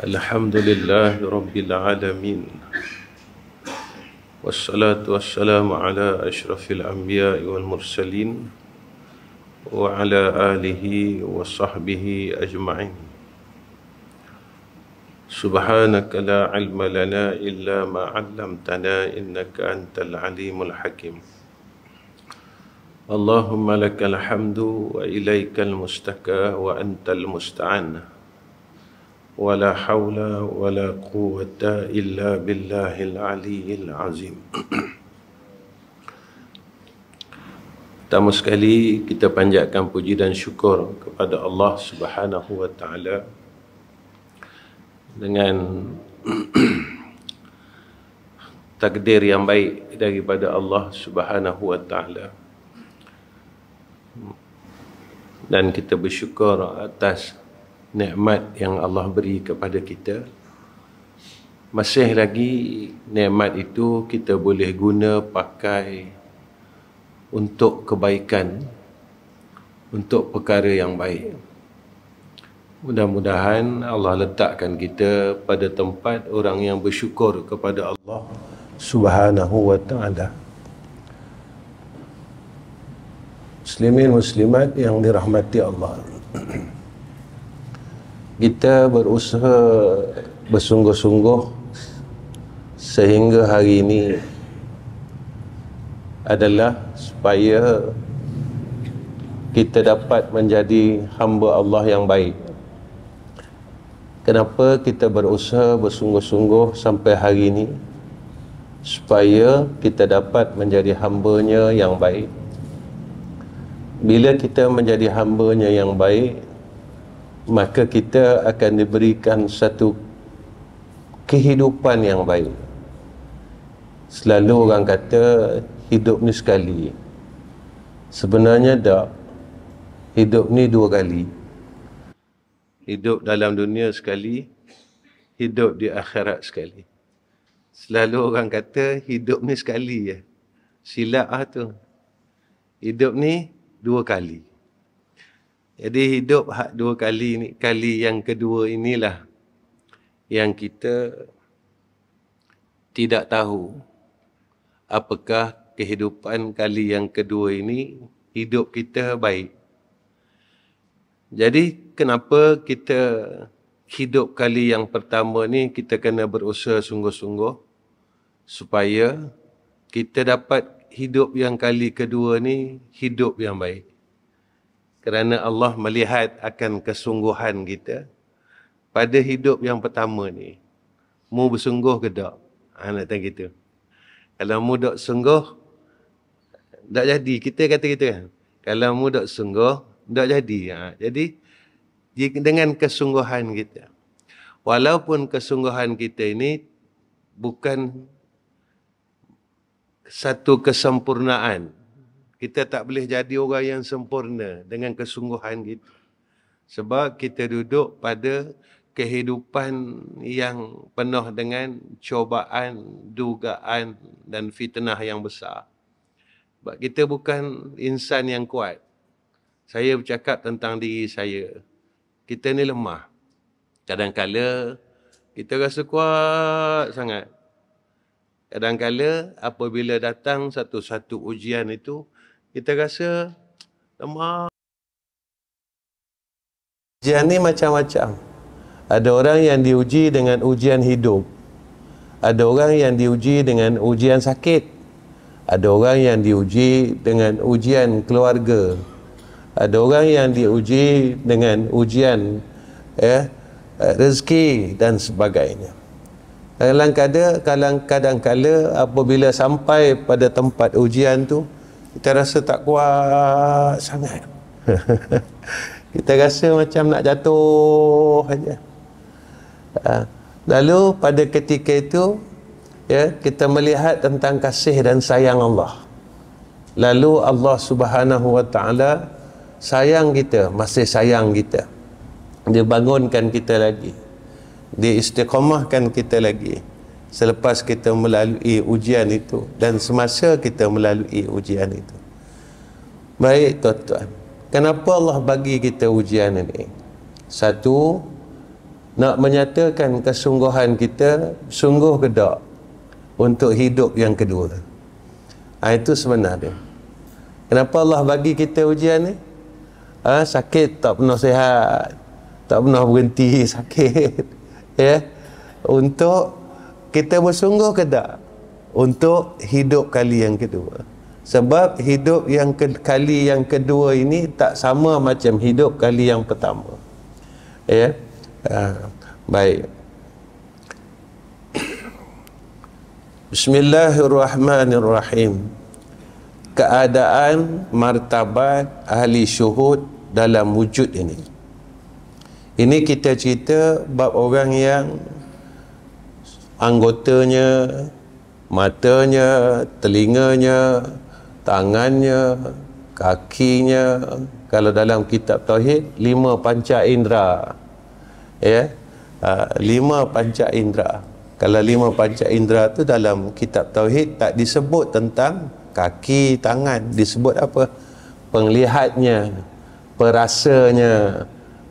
Alhamdulillahi Rabbil Alamin. Wassalatu wassalamu ala ashrafil anbiya'i wal mursalin wa ala alihi wa sahbihi ajma'in. Subhanaka la ilma lana illa ma 'allamtana innaka antal alimul hakim. Allahumma lakal hamdu wa ilaikal mustaka wa antal musta'an. Wala hawla wala quwwata illa billahil aliyyil azim. Pertama sekali kita panjatkan puji dan syukur kepada Allah Subhanahu wa taala dengan takdir yang baik daripada Allah Subhanahu wa taala. Dan kita bersyukur atas nikmat yang Allah beri kepada kita. Masih lagi nikmat itu kita boleh guna pakai untuk kebaikan, untuk perkara yang baik. Mudah-mudahan Allah letakkan kita pada tempat orang yang bersyukur kepada Allah Subhanahu wa ta'ala. Muslimin muslimat yang dirahmati Allah, kita berusaha bersungguh-sungguh sehingga hari ini adalah supaya kita dapat menjadi hamba Allah yang baik. Kenapa kita berusaha bersungguh-sungguh sampai hari ini? Supaya kita dapat menjadi hamba-Nya yang baik. Bila kita menjadi hamba-Nya yang baik, maka kita akan diberikan satu kehidupan yang baik. Selalu orang kata hidup ni sekali. Sebenarnya tak. Hidup ni dua kali. Hidup dalam dunia sekali, hidup di akhirat sekali. Selalu orang kata hidup ni sekali je. Silap tu. Hidup ni dua kali. Jadi hidup hak dua kali ni, kali yang kedua inilah yang kita tidak tahu apakah kehidupan kali yang kedua ini hidup kita baik. Jadi kenapa kita hidup kali yang pertama ni kita kena berusaha sungguh-sungguh supaya kita dapat hidup yang kali kedua ni hidup yang baik. Kerana Allah melihat akan kesungguhan kita pada hidup yang pertama ni. Mu bersungguh ke tak? Nak tanya gitu. Kalau mu tak sungguh, tak jadi. Kita kata gitu kan. Kalau mu tak sungguh, tak jadi. Jadi, dengan kesungguhan kita. Walaupun kesungguhan kita ini bukan satu kesempurnaan. Kita tak boleh jadi orang yang sempurna dengan kesungguhan kita. Sebab kita duduk pada kehidupan yang penuh dengan cobaan, dugaan dan fitnah yang besar. Sebab kita bukan insan yang kuat. Saya bercakap tentang diri saya. Kita ni lemah. Kadang-kala kita rasa kuat sangat. Kadang-kala apabila datang satu-satu ujian itu, kita rasa lemah. Ujian ni macam-macam. Ada orang yang diuji dengan ujian hidup. Ada orang yang diuji dengan ujian sakit. Ada orang yang diuji dengan ujian keluarga. Ada orang yang diuji dengan ujian rezeki dan sebagainya. Kadang-kadang apabila sampai pada tempat ujian tu, kita rasa tak kuat sangat. Kita rasa macam nak jatuh saja. Lalu pada ketika itu, kita melihat tentang kasih dan sayang Allah. Lalu Allah Subhanahu wa ta'ala sayang kita, masih sayang kita. Dia bangunkan kita lagi. Dia istiqamahkan kita lagi. Selepas kita melalui ujian itu dan semasa kita melalui ujian itu. Baik tuan-tuan, kenapa Allah bagi kita ujian ini? Satu, nak menyatakan kesungguhan kita sungguh ke tak untuk hidup yang kedua. Itu sebenarnya. Kenapa Allah bagi kita ujian ni? Sakit tak pernah sihat, tak pernah berhenti sakit, ya, untuk kita bersungguh ke tak untuk hidup kali yang kedua. Sebab hidup yang kali yang kedua ini tak sama macam hidup kali yang pertama, ya. Baik. Bismillahirrahmanirrahim. Keadaan martabat ahli syuhud dalam wujud ini. Ini kita cerita bab orang yang anggotanya, matanya, telinganya, tangannya, kakinya, kalau dalam kitab tauhid 5 panca indera, ya, 5 panca indera. Kalau 5 panca indera tu dalam kitab tauhid tak disebut tentang kaki, tangan, disebut apa? Penglihatnya, perasanya,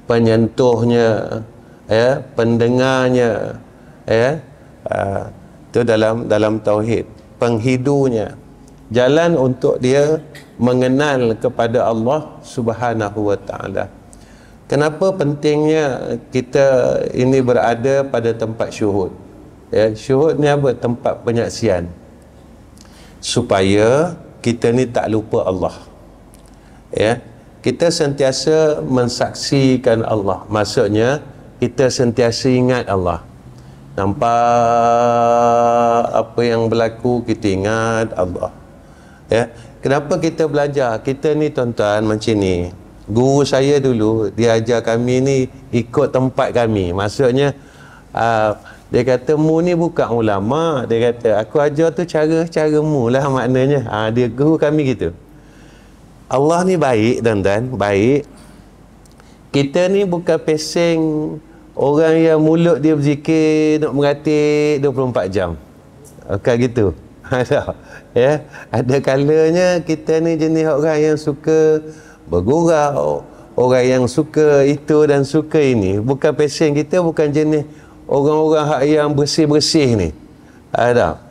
penyentuhnya, ya, pendengarnya, ya, itu dalam tauhid. Penghidunya, jalan untuk dia mengenal kepada Allah Subhanahu wa taala. Kenapa pentingnya kita ini berada pada tempat syuhud? Ya, syuhud ni apa? Tempat penyaksian. Supaya kita ni tak lupa Allah. Ya, kita sentiasa mensaksikan Allah. Maksudnya kita sentiasa ingat Allah. Nampak apa yang berlaku, kita ingat Allah. Ya, kenapa kita belajar? Kita ni tuan-tuan macam ni. Guru saya dulu dia ajar kami ni ikut tempat kami. Maksudnya dia kata mu ni bukan ulama. Dia kata aku ajar tu cara mu lah maknanya. Dia guru kami gitu. Allah ni baik tuan-tuan, baik. Kita ni bukan pesing orang yang mulut dia berzikir nak meratik 24 jam. Bukan gitu. Ada. Ya, ada kalanya kita ni jenis orang yang suka bergurau, orang yang suka itu dan suka ini. Bukan passion kita, bukan jenis orang-orang yang bersih-bersih ni. Ada.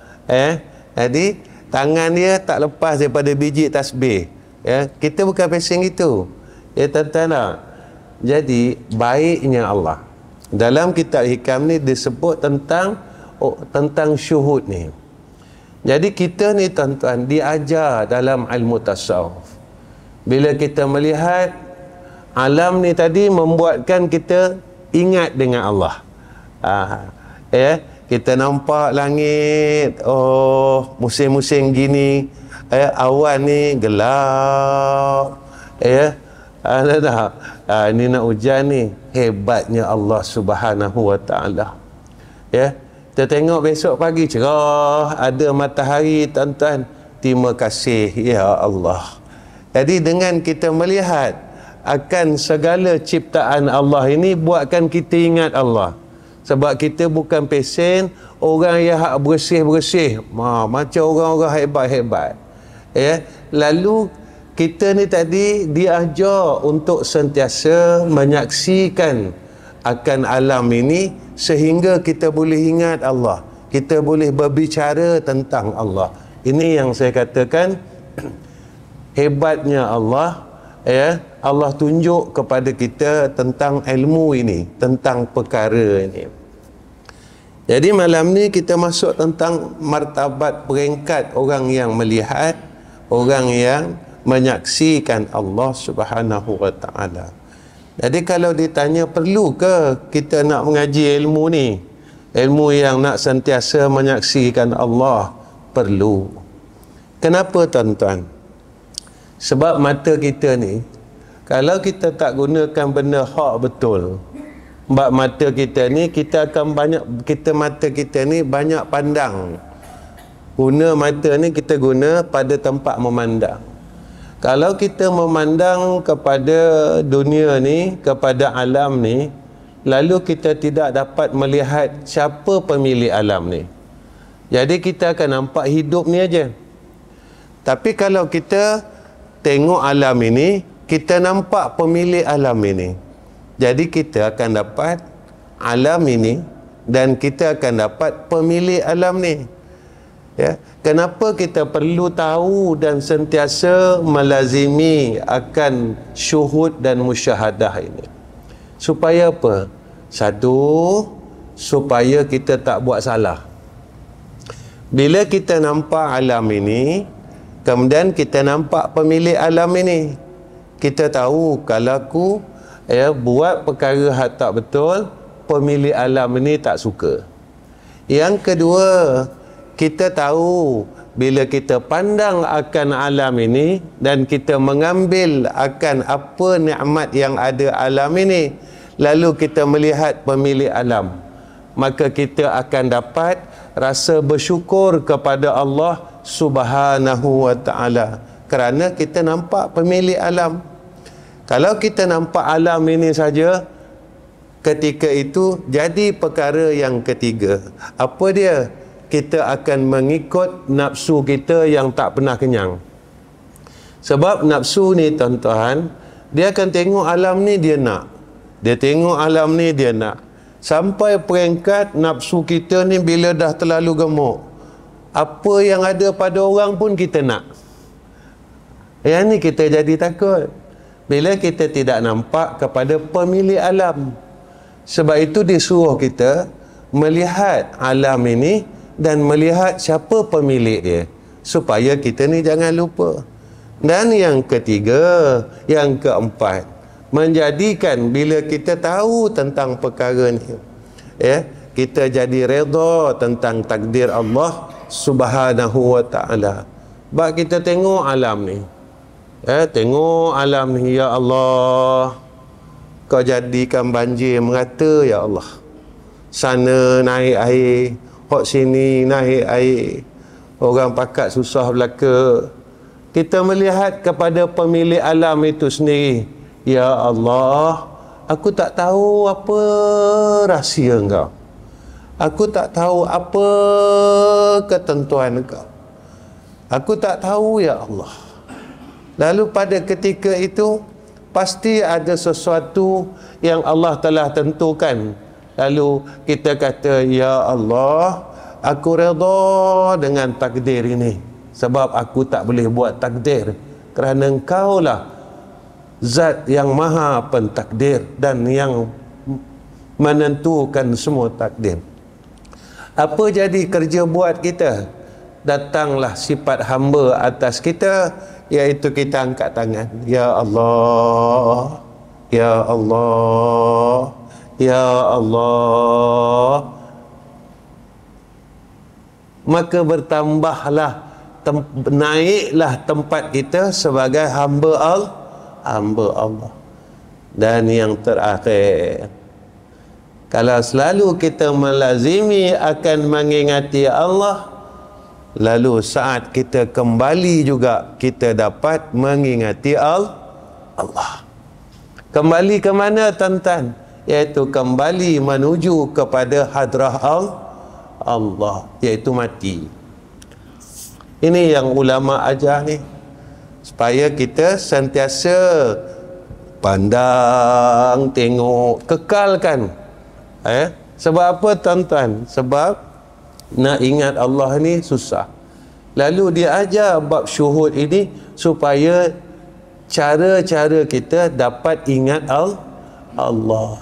Jadi tangan dia tak lepas daripada biji tasbih. Ya, kita bukan passion gitu. Ya, tuan-tuan tak? Jadi baiknya Allah. Dalam kitab hikam ni disebut tentang syuhud ni. Jadi kita ni tuan-tuan diajar dalam ilmu tasawuf. Bila kita melihat alam ni tadi membuatkan kita ingat dengan Allah. Ya, kita nampak langit, oh musim-musim gini, awan ni gelap, ya. Ada tak? Ini nak hujan ni, hebatnya Allah Subhanahu wa taala. Ya, kita tengok besok pagi cerah, ada matahari tuan-tuan. Terima kasih ya Allah. Jadi dengan kita melihat akan segala ciptaan Allah ini, buatkan kita ingat Allah. Sebab kita bukan pesen orang yang bersih-bersih, macam orang-orang hebat-hebat. Ya, lalu kita ni tadi diajar untuk sentiasa menyaksikan akan alam ini sehingga kita boleh ingat Allah. Kita boleh berbicara tentang Allah. Ini yang saya katakan hebatnya Allah. Ya, Allah tunjuk kepada kita tentang ilmu ini, tentang perkara ini. Jadi malam ni kita masuk tentang martabat peringkat orang yang melihat, orang yang menyaksikan Allah Subhanahu wa taala. Jadi kalau ditanya perlu ke kita nak mengaji ilmu ni, ilmu yang nak sentiasa menyaksikan Allah, perlu. Kenapa tuan-tuan? Sebab mata kita ni, kalau kita tak gunakan benda hak betul, sebab mata kita ni kita akan mata kita ni banyak pandang. Guna mata ni kita guna pada tempat memandang. Kalau kita memandang kepada dunia ni, kepada alam ni, lalu kita tidak dapat melihat siapa pemilik alam ni. Jadi kita akan nampak hidup ni aja. Tapi kalau kita tengok alam ini, kita nampak pemilik alam ini. Jadi kita akan dapat alam ini dan kita akan dapat pemilik alam ni. Ya, kenapa kita perlu tahu dan sentiasa melazimi akan syuhud dan musyahadah ini? Supaya apa? Satu, supaya kita tak buat salah. Bila kita nampak alam ini, kemudian kita nampak pemilik alam ini, kita tahu kalau aku buat perkara hak tak betul, pemilik alam ini tak suka. Yang kedua, kita tahu bila kita pandang akan alam ini dan kita mengambil akan apa nikmat yang ada alam ini, lalu kita melihat pemilik alam, maka kita akan dapat rasa bersyukur kepada Allah Subhanahu wa ta'ala kerana kita nampak pemilik alam. Kalau kita nampak alam ini saja, ketika itu jadi perkara yang ketiga. Apa dia? Kita akan mengikut nafsu kita yang tak pernah kenyang. Sebab nafsu ni tuan-tuan, dia akan tengok alam ni dia nak. Dia tengok alam ni dia nak. Sampai peringkat nafsu kita ni bila dah terlalu gemuk, apa yang ada pada orang pun kita nak. Yang ni kita jadi takut bila kita tidak nampak kepada pemilik alam. Sebab itu disuruh kita melihat alam ini dan melihat siapa pemilik dia, supaya kita ni jangan lupa. Dan yang ketiga, yang keempat, menjadikan bila kita tahu tentang perkara ni, kita jadi redha tentang takdir Allah Subhanahu wa ta'ala. Sebab kita tengok alam ni, tengok alam ni, ya Allah, kau jadikan banjir merata, ya Allah. Sana naik air, hok sini naik air, orang pakat susah belaka. Kita melihat kepada pemilik alam itu sendiri, ya Allah, aku tak tahu apa rahsia engkau, aku tak tahu apa ketentuan engkau, aku tak tahu, ya Allah. Lalu pada ketika itu pasti ada sesuatu yang Allah telah tentukan. Lalu kita kata, ya Allah, aku redha dengan takdir ini, sebab aku tak boleh buat takdir, kerana engkau lah zat yang maha pentakdir dan yang menentukan semua takdir. Apa jadi kerja buat kita? Datanglah sifat hamba atas kita, iaitu kita angkat tangan, ya Allah, ya Allah, ya Allah. Maka bertambahlah, naiklah tempat kita sebagai hamba Allah. Dan yang terakhir, kalau selalu kita melazimi akan mengingati Allah, lalu saat kita kembali juga kita dapat mengingati Allah. Kembali ke mana tuan-tuan? Iaitu kembali menuju kepada hadrah Allah, iaitu mati. Ini yang ulama ajar ni, supaya kita sentiasa pandang, tengok, kekalkan. Sebab apa tuan-tuan? Sebab nak ingat Allah ni susah. Lalu dia ajar bab syuhud ini supaya cara-cara kita dapat ingat Allah.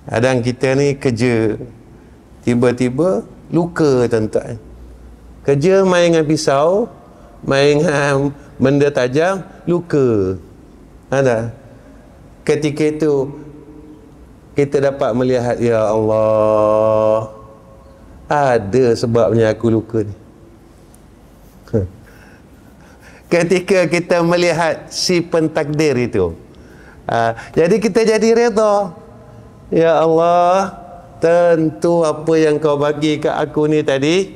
Kadang kita ni kerja, tiba-tiba luka tuan-tuan. Kerja main dengan pisau, main dengan benda tajam, luka. Ada. Ketika itu kita dapat melihat, ya Allah, ada sebabnya aku luka ni. Ketika kita melihat si pentakdir itu, jadi kita jadi redha. Ya Allah, tentu apa yang kau bagi kat aku ni tadi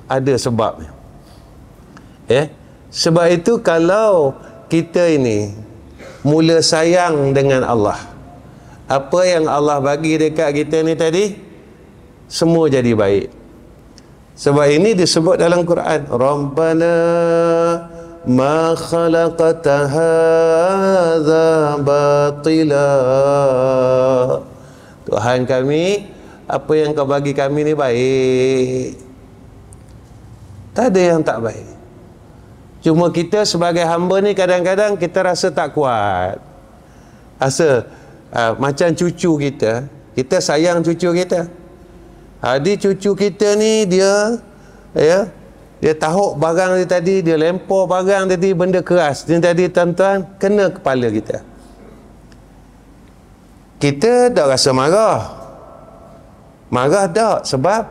ada sebabnya. Sebab itu kalau kita ini mula sayang dengan Allah, apa yang Allah bagi dekat kita ni tadi, semua jadi baik. Sebab ini disebut dalam Quran, Rabbana ma khalaqta hadza batila. Tuhan kami, apa yang kau bagi kami ni baik. Tak ada yang tak baik. Cuma kita sebagai hamba ni kadang-kadang kita rasa tak kuat. Rasa macam cucu kita. Kita sayang cucu kita. Dia cucu kita ni dia tahuk barang dia tadi, dia lempar barang tadi, benda keras dia tadi, tuan-tuan, kena kepala kita. Kita tak rasa marah. Marah tak, sebab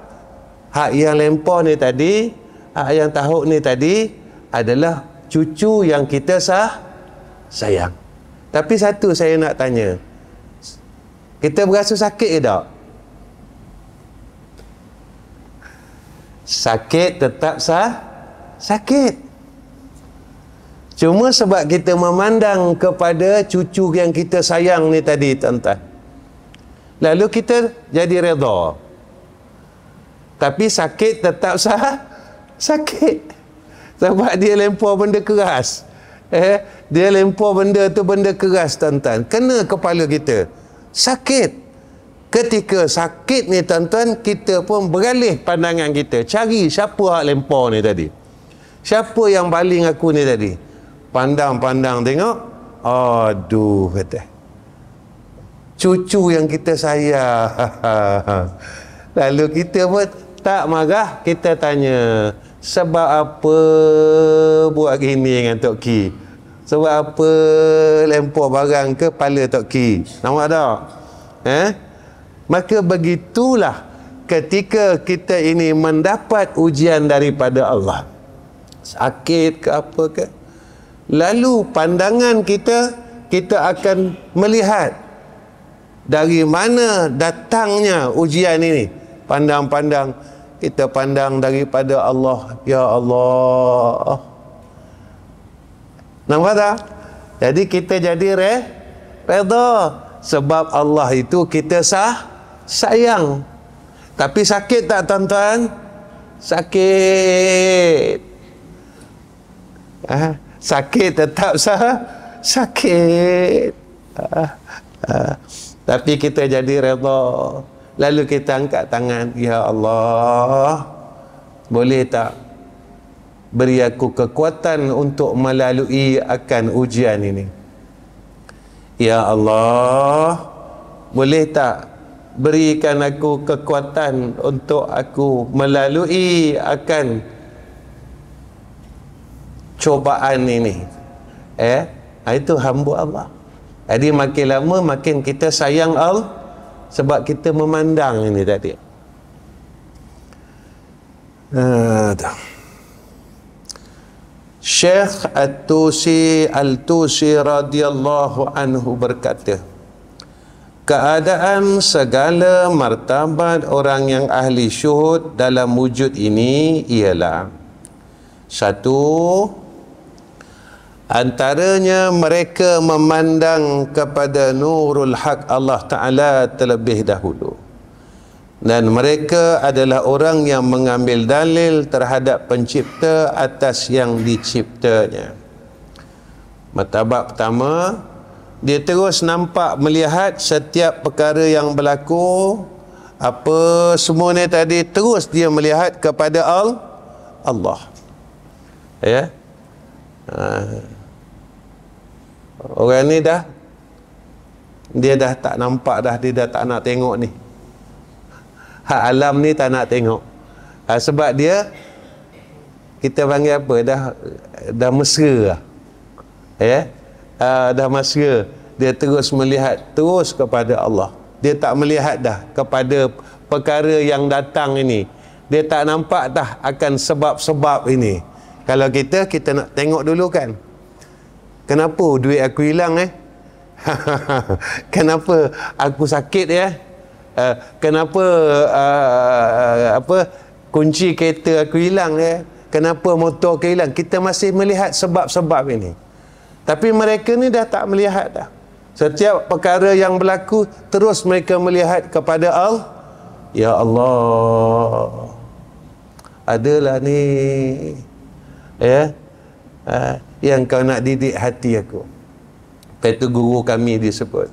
hak yang lempar ni tadi, hak yang tahuk ni tadi adalah cucu yang kita sayang. Tapi satu saya nak tanya, kita berasa sakit ke tak? Sakit tetap sakit. Cuma sebab kita memandang kepada cucu yang kita sayang ni tadi, tuan-tuan, lalu kita jadi redha. Tapi sakit tetap sakit. Sebab dia lempar benda keras. Dia lempar benda tu benda keras, tuan-tuan. Kena kepala kita. Sakit. Ketika sakit ni, tuan-tuan, kita pun beralih pandangan kita. Cari siapa hak lempar ni tadi. Siapa yang baling aku ni tadi. Pandang-pandang tengok. Aduh, kata. Cucu yang kita sayang. Lalu kita pun tak marah, kita tanya, sebab apa buat gini dengan Tok Ki? Sebab apa lempar barang ke kepala Tok Ki? Nampak tak? Maka begitulah ketika kita ini mendapat ujian daripada Allah. Sakit ke apa ke? Lalu pandangan kita akan melihat dari mana datangnya ujian ini. Pandang-pandang, kita pandang daripada Allah. Ya Allah. Nampak tak? Jadi kita jadi redha. Sebab Allah itu kita sayang. Tapi sakit tak, tuan-tuan? Sakit. Sakit tetap sakit. Tapi kita jadi redha. Lalu kita angkat tangan, ya Allah, boleh tak beri aku kekuatan untuk melalui akan ujian ini? Ya Allah, boleh tak berikan aku kekuatan untuk aku melalui akan cobaan ini? Itu hamba Allah. Jadi makin lama makin kita sayang Allah, sebab kita memandang ini tadi. Syekh Al-Tusi radhiyallahu anhu berkata, keadaan segala martabat orang yang ahli syuhud dalam wujud ini ialah: satu, antaranya mereka memandang kepada nurul haq Allah Ta'ala terlebih dahulu, dan mereka adalah orang yang mengambil dalil terhadap pencipta atas yang diciptanya. Martabat pertama, dia terus nampak, melihat setiap perkara yang berlaku, apa semua ni tadi, terus dia melihat kepada Allah. Ya. Orang ni dia dah tak nampak dah, dia dah tak nak tengok ni. Hak alam ni tak nak tengok. Sebab dia, kita panggil apa, dah mesra lah. Dah mesra. Dia terus melihat terus kepada Allah. Dia tak melihat dah kepada perkara yang datang ini. Dia tak nampak dah akan sebab-sebab ini. Kalau kita nak tengok dulu kan, kenapa duit aku hilang kenapa aku sakit kenapa kunci kereta aku hilang kenapa motor aku hilang. Kita masih melihat sebab-sebab ini. Tapi mereka ni dah tak melihat dah. Setiap perkara yang berlaku, terus mereka melihat kepada Allah. Ya Allah, adalah ni yang kau nak didik hati aku. Itu guru kami disebut.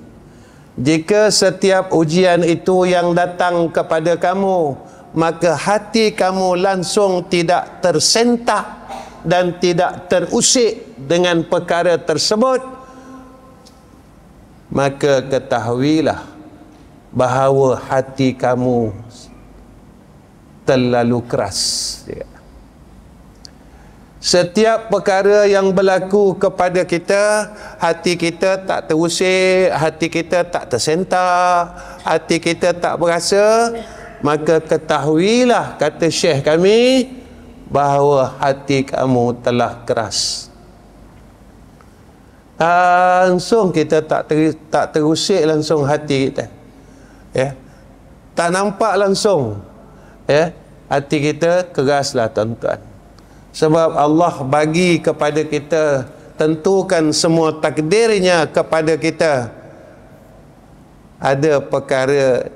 Jika setiap ujian itu yang datang kepada kamu, maka hati kamu langsung tidak tersentak dan tidak terusik dengan perkara tersebut, maka ketahuilah bahawa hati kamu terlalu keras. Setiap perkara yang berlaku kepada kita, hati kita tak terusik, hati kita tak tersentak, hati kita tak berasa, maka ketahuilah, kata Syekh kami, bahawa hati kamu telah keras. Langsung kita tak terusik langsung hati kita. Ya. Tak nampak langsung. Ya. Hati kita keraslah tuan-tuan. Sebab Allah bagi kepada kita, tentukan semua takdirnya kepada kita. Ada perkara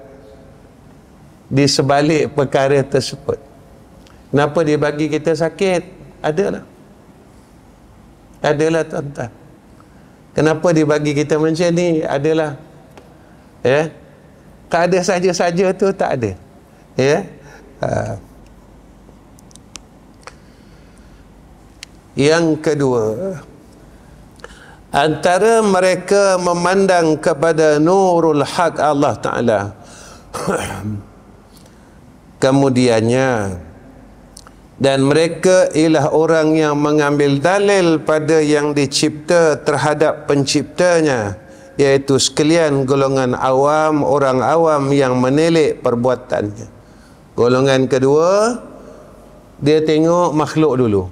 di sebalik perkara tersebut. Kenapa dia bagi kita sakit? Adalah tuan-tuan. Kenapa dia bagi kita macam ni? Adalah. Ya. Tak ada saja-saja tu, tak ada. Ya. Yang kedua, antara mereka memandang kepada nurul haq Allah Ta'ala. Kemudiannya, dan mereka ialah orang yang mengambil dalil pada yang dicipta terhadap penciptanya, iaitu sekalian golongan awam, orang awam yang menilik perbuatannya. Golongan kedua, dia tengok makhluk dulu.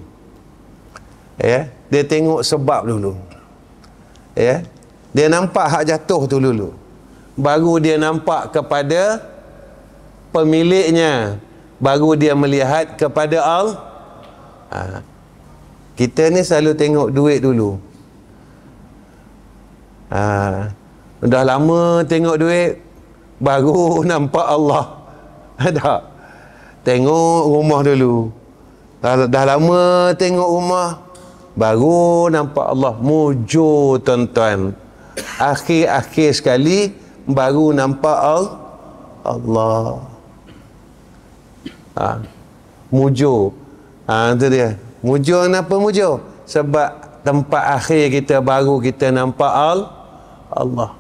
Ya, dia tengok sebab dulu. Ya, dia nampak hak jatuh tu dulu, baru dia nampak kepada pemiliknya, baru dia melihat kepada Allah. Kita ni selalu tengok duit dulu. Dah lama tengok duit, baru nampak Allah. Tak? Tengok rumah dulu. Dah lama tengok rumah, baru nampak Allah. Mujur tuan-tuan. Akhir-akhir sekali baru nampak Allah. Mujur. Itu dia. Mujur, kenapa mujur? Sebab tempat akhir kita, baru kita nampak Allah.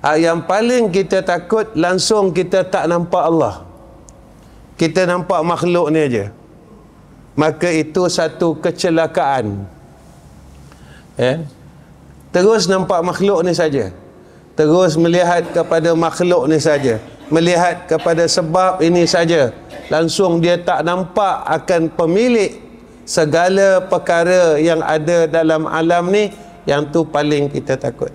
Yang paling kita takut, langsung kita tak nampak Allah. Kita nampak makhluk ni aja. Maka itu satu kecelakaan. Terus nampak makhluk ni saja. Terus melihat kepada makhluk ni saja. Melihat kepada sebab ini saja. Langsung dia tak nampak akan pemilik segala perkara yang ada dalam alam ni. Yang tu paling kita takut.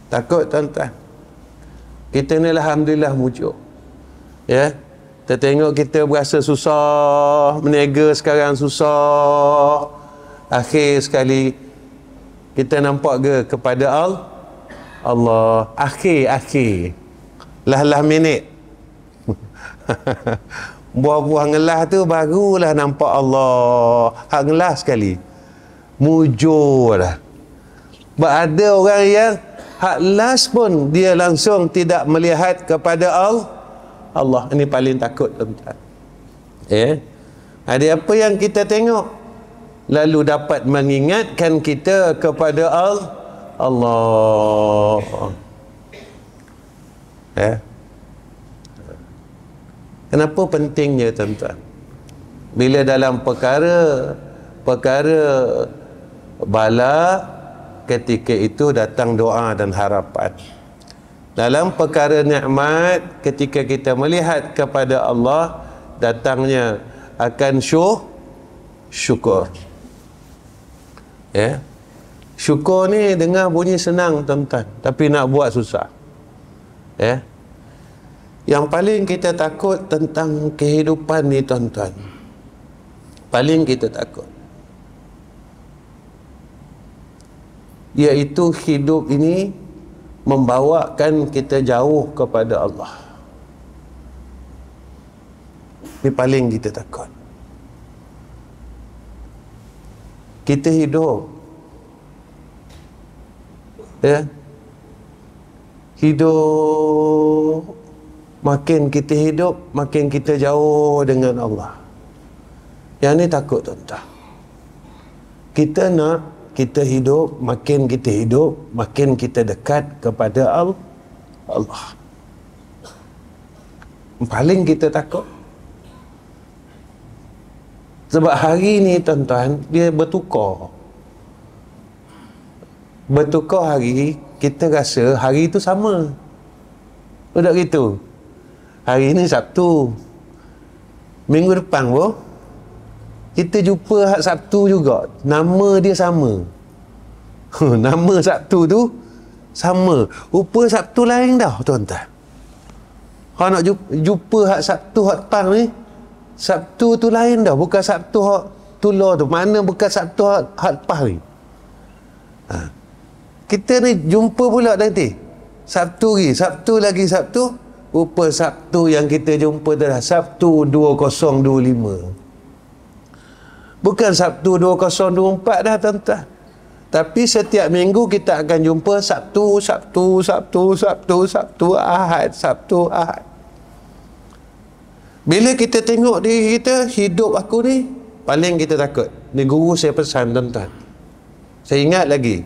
Takut tuan-tuan. Kita ni alhamdulillah mujur. Kita tengok kita berasa susah, meniaga sekarang susah. Akhir sekali kita nampak ke kepada Allah. Akhir lah minit. Buah-buah ngelah tu barulah nampak Allah. Hak ngelah sekali. Mujur lah. Ada orang yang hak last pun dia langsung tidak melihat kepada Allah. Ini paling takut tuan-tuan. Ada apa yang kita tengok, lalu dapat mengingatkan kita kepada Allah. Kenapa pentingnya tuan-tuan? Bila dalam perkara bala, ketika itu datang doa dan harapan. Dalam perkara nikmat, ketika kita melihat kepada Allah, datangnya akan syukur. Syukur ni dengar bunyi senang tuan-tuan, tapi nak buat susah. Yang paling kita takut tentang kehidupan ni tuan-tuan, paling kita takut, iaitu hidup ini membawakan kita jauh kepada Allah. Ini paling kita takut. kita hidup, ya, hidup, makin kita hidup, makin kita jauh dengan Allah. Yang ni takut tuan-tuan. Kita nak kita hidup, makin kita dekat kepada Allah. Paling kita takut. Sebab hari ni tuan-tuan, dia bertukar. Bertukar hari, kita rasa hari tu sama. Betul gitu? Hari ni Sabtu. Minggu depan pun, kita jumpa hari Sabtu juga. Nama dia sama. Nama Sabtu tu sama. Rupa Sabtu lain dah tuan-tuan. Kalau nak jumpa hari Sabtu hari depan ni, Sabtu tu lain dah. Bukan Sabtu hari tular tu. Mana bukan Sabtu hari depan ni. Kita ni jumpa pula nanti. Sabtu lagi Sabtu. Rupa Sabtu yang kita jumpa adalah Sabtu 2025. Bukan Sabtu 2024 dah tuan-tuan. Tapi setiap minggu kita akan jumpa Sabtu, Ahad. Bila kita tengok diri kita, hidup aku ni, paling kita takut. Ni guru saya pesan tuan-tuan. Saya ingat lagi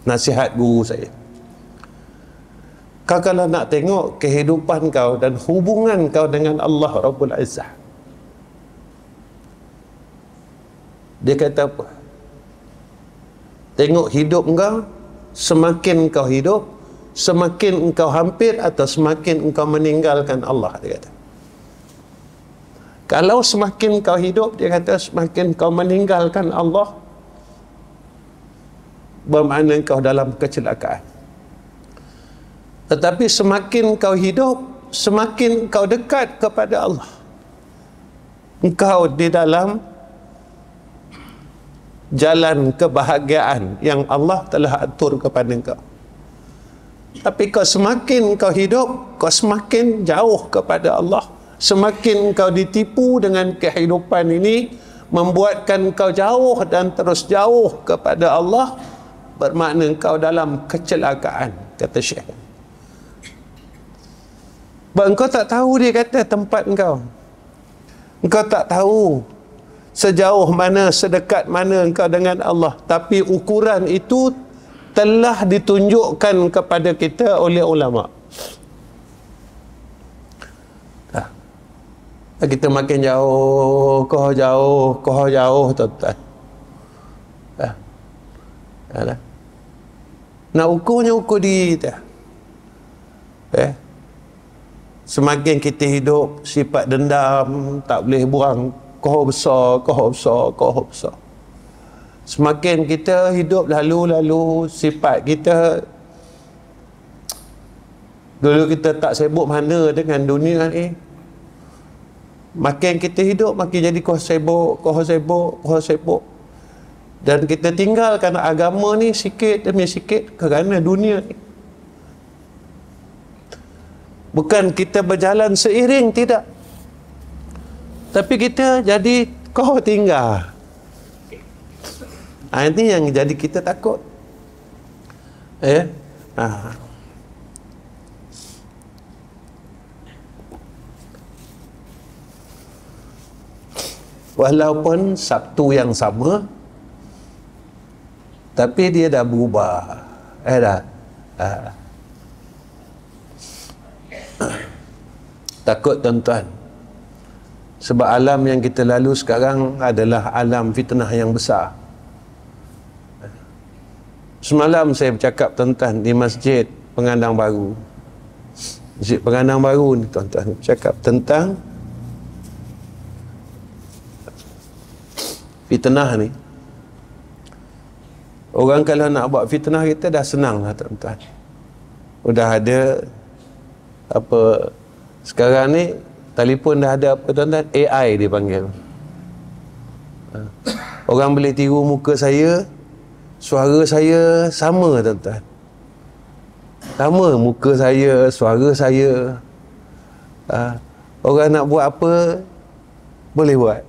nasihat guru saya. Kau kalau nak tengok kehidupan kau dan hubungan kau dengan Allah Rabbul Izzah, dia kata apa? Tengok hidup engkau, semakin engkau hidup, semakin engkau hampir atau semakin engkau meninggalkan Allah, dia kata. Kalau semakin engkau hidup, dia kata, semakin engkau meninggalkan Allah, bermakna engkau dalam kecelakaan. Tetapi semakin engkau hidup, semakin engkau dekat kepada Allah. Engkau di dalam jalan kebahagiaan yang Allah telah atur kepada engkau. Tapi kau semakin kau hidup, kau semakin jauh kepada Allah. Semakin kau ditipu dengan kehidupan ini, membuatkan kau jauh dan terus jauh kepada Allah, bermakna kau dalam kecelakaan, kata Syekh. Sebab engkau tak tahu, dia kata, tempat engkau. Engkau tak tahu sejauh mana, sedekat mana engkau dengan Allah. Tapi ukuran itu telah ditunjukkan kepada kita oleh ulama. Kita makin jauh, tuan-tuan. Nak ukurnya ukur diri kita. Semakin kita hidup, sifat dendam tak boleh buang, kohor besar. Semakin kita hidup lalu, sifat kita, dulu kita tak sibuk mana dengan dunia ni, makin kita hidup, makin jadi kohor sibuk. Dan kita tinggalkan agama ni sikit demi sikit kerana dunia ni. Bukan kita berjalan seiring, tidak. Tapi kita jadi kau tinggal. Ini yang jadi kita takut. Walaupun Sabtu yang sama, tapi dia dah berubah. Takut tuan-tuan. Sebab alam yang kita lalu sekarang adalah alam fitnah yang besar. Semalam saya bercakap tuan-tuan di Masjid Pengadang Baru. Masjid Pengadang Baru ni tuan-tuan, bercakap tentang fitnah ni. Orang kalau nak buat fitnah kita dah senang lah tuan-tuan. Udah ada apa, sekarang ni telefon dah ada apa tuan-tuan, AI dipanggil. Orang boleh tiru muka saya, suara saya sama tuan-tuan. Sama muka saya, suara saya. Orang nak buat apa boleh buat.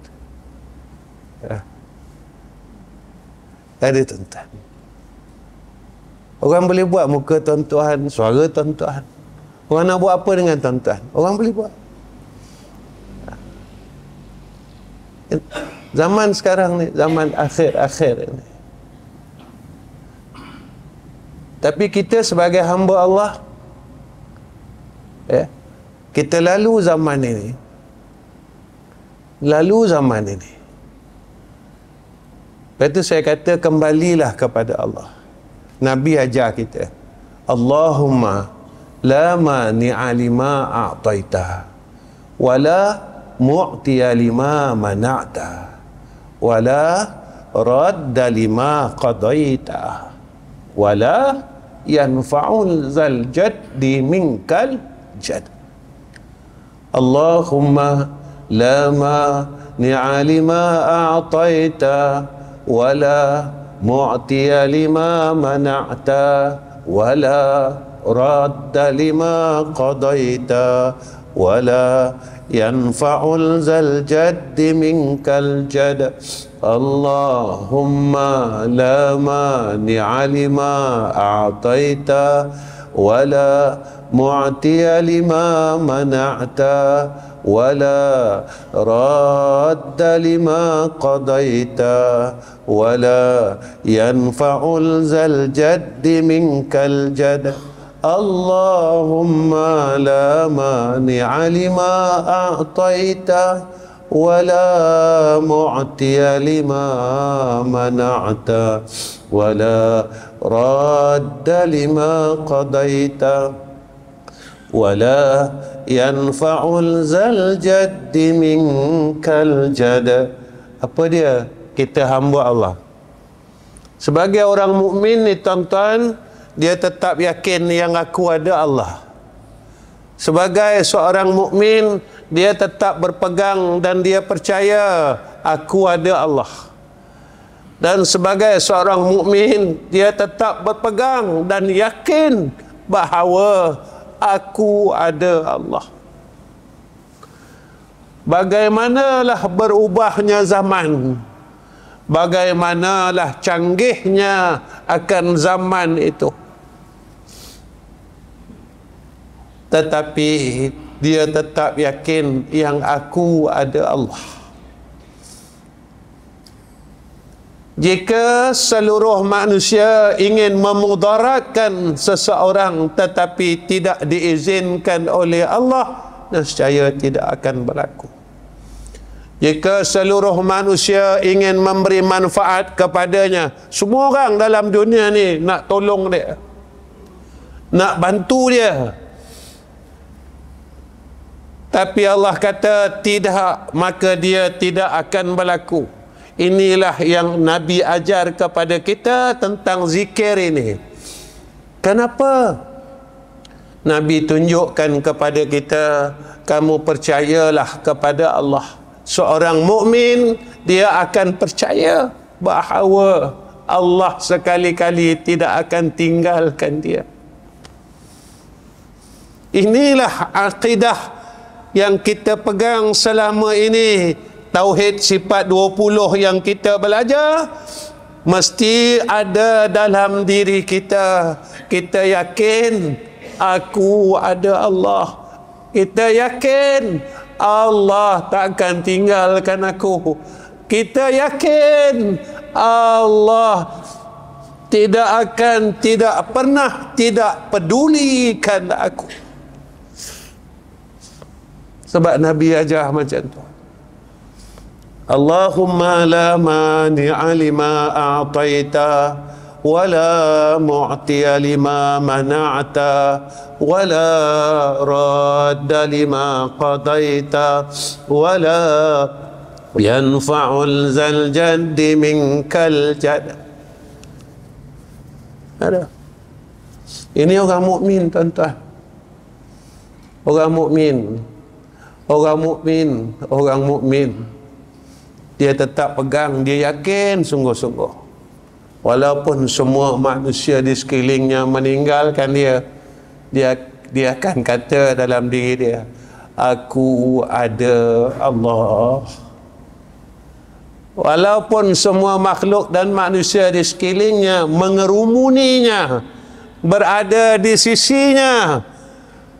Ada tuan-tuan. Orang boleh buat muka tuan-tuan, suara tuan-tuan. Orang nak buat apa dengan tuan-tuan? Orang boleh buat. Zaman sekarang ni, zaman akhir-akhir ini. Tapi kita sebagai hamba Allah, kita lalu zaman ini. Lalu zaman ini. Lepas tu saya kata, kembalilah kepada Allah. Nabi ajar kita, Allahumma la mani'a lima a'taita wa la mu'tiya lima mana'ta wa la radda lima qadaita wa la yanfa'ul zal jaddi minkal jad. Allahumma la mani'a lima a'taita wa la mu'tiya lima mana'ta wa la radda lima qadaita wa la yanfa'ul zal jaddi minkal jad. Allahumma la mani'a lima a'taita wa la mu'tiya lima mana'ta wa la radda lima qadaita wa la yanfa'ul zal jaddi minkal jad. Allahumma la mani'a lima a'taita wa la mu'tiya lima mana'ta wa la radda lima qadaita wa la yanfa'ul zal jaddi minkal jad. Apa dia? Kita hamba Allah. Sebagai orang mukmin ni tuan-tuan, dia tetap yakin yang aku ada Allah. Sebagai seorang mukmin, dia tetap berpegang dan dia percaya aku ada Allah. Dan sebagai seorang mukmin, dia tetap berpegang dan yakin bahawa aku ada Allah. Bagaimanalah berubahnya zaman, bagaimanalah canggihnya akan zaman itu, tetapi dia tetap yakin yang aku ada Allah. Jika seluruh manusia ingin memudaratkan seseorang tetapi tidak diizinkan oleh Allah, nescaya tidak akan berlaku. Jika seluruh manusia ingin memberi manfaat kepadanya, semua orang dalam dunia ni nak tolong dia, nak bantu dia, tapi Allah kata tidak, maka dia tidak akan berlaku. Inilah yang Nabi ajar kepada kita tentang zikir ini. Kenapa? Nabi tunjukkan kepada kita, kamu percayalah kepada Allah. Seorang mukmin, dia akan percaya bahawa Allah sekali-kali tidak akan tinggalkan dia. Inilah akidah yang kita pegang selama ini. Tauhid sifat 20 yang kita belajar mesti ada dalam diri kita. Kita yakin aku ada Allah. Kita yakin Allah tak akan tinggalkan aku. Kita yakin Allah tidak pernah tidak pedulikan aku. Sebab Nabi ajar macam tu. Allahumma la mani'a lima a'taita wa la mu'tiya lima mana'ta wa la radda lima qadaita wa la yanfa'ul zal jaddi minkal jad. Ada. Ini orang mukmin tuan-tuan. Orang mukmin. Orang mukmin, orang mukmin. Dia tetap pegang, dia yakin sungguh-sungguh. Walaupun semua manusia di sekelilingnya meninggalkan dia, dia akan kata dalam diri dia, aku ada Allah. Walaupun semua makhluk dan manusia di sekelilingnya mengerumuninya, berada di sisinya,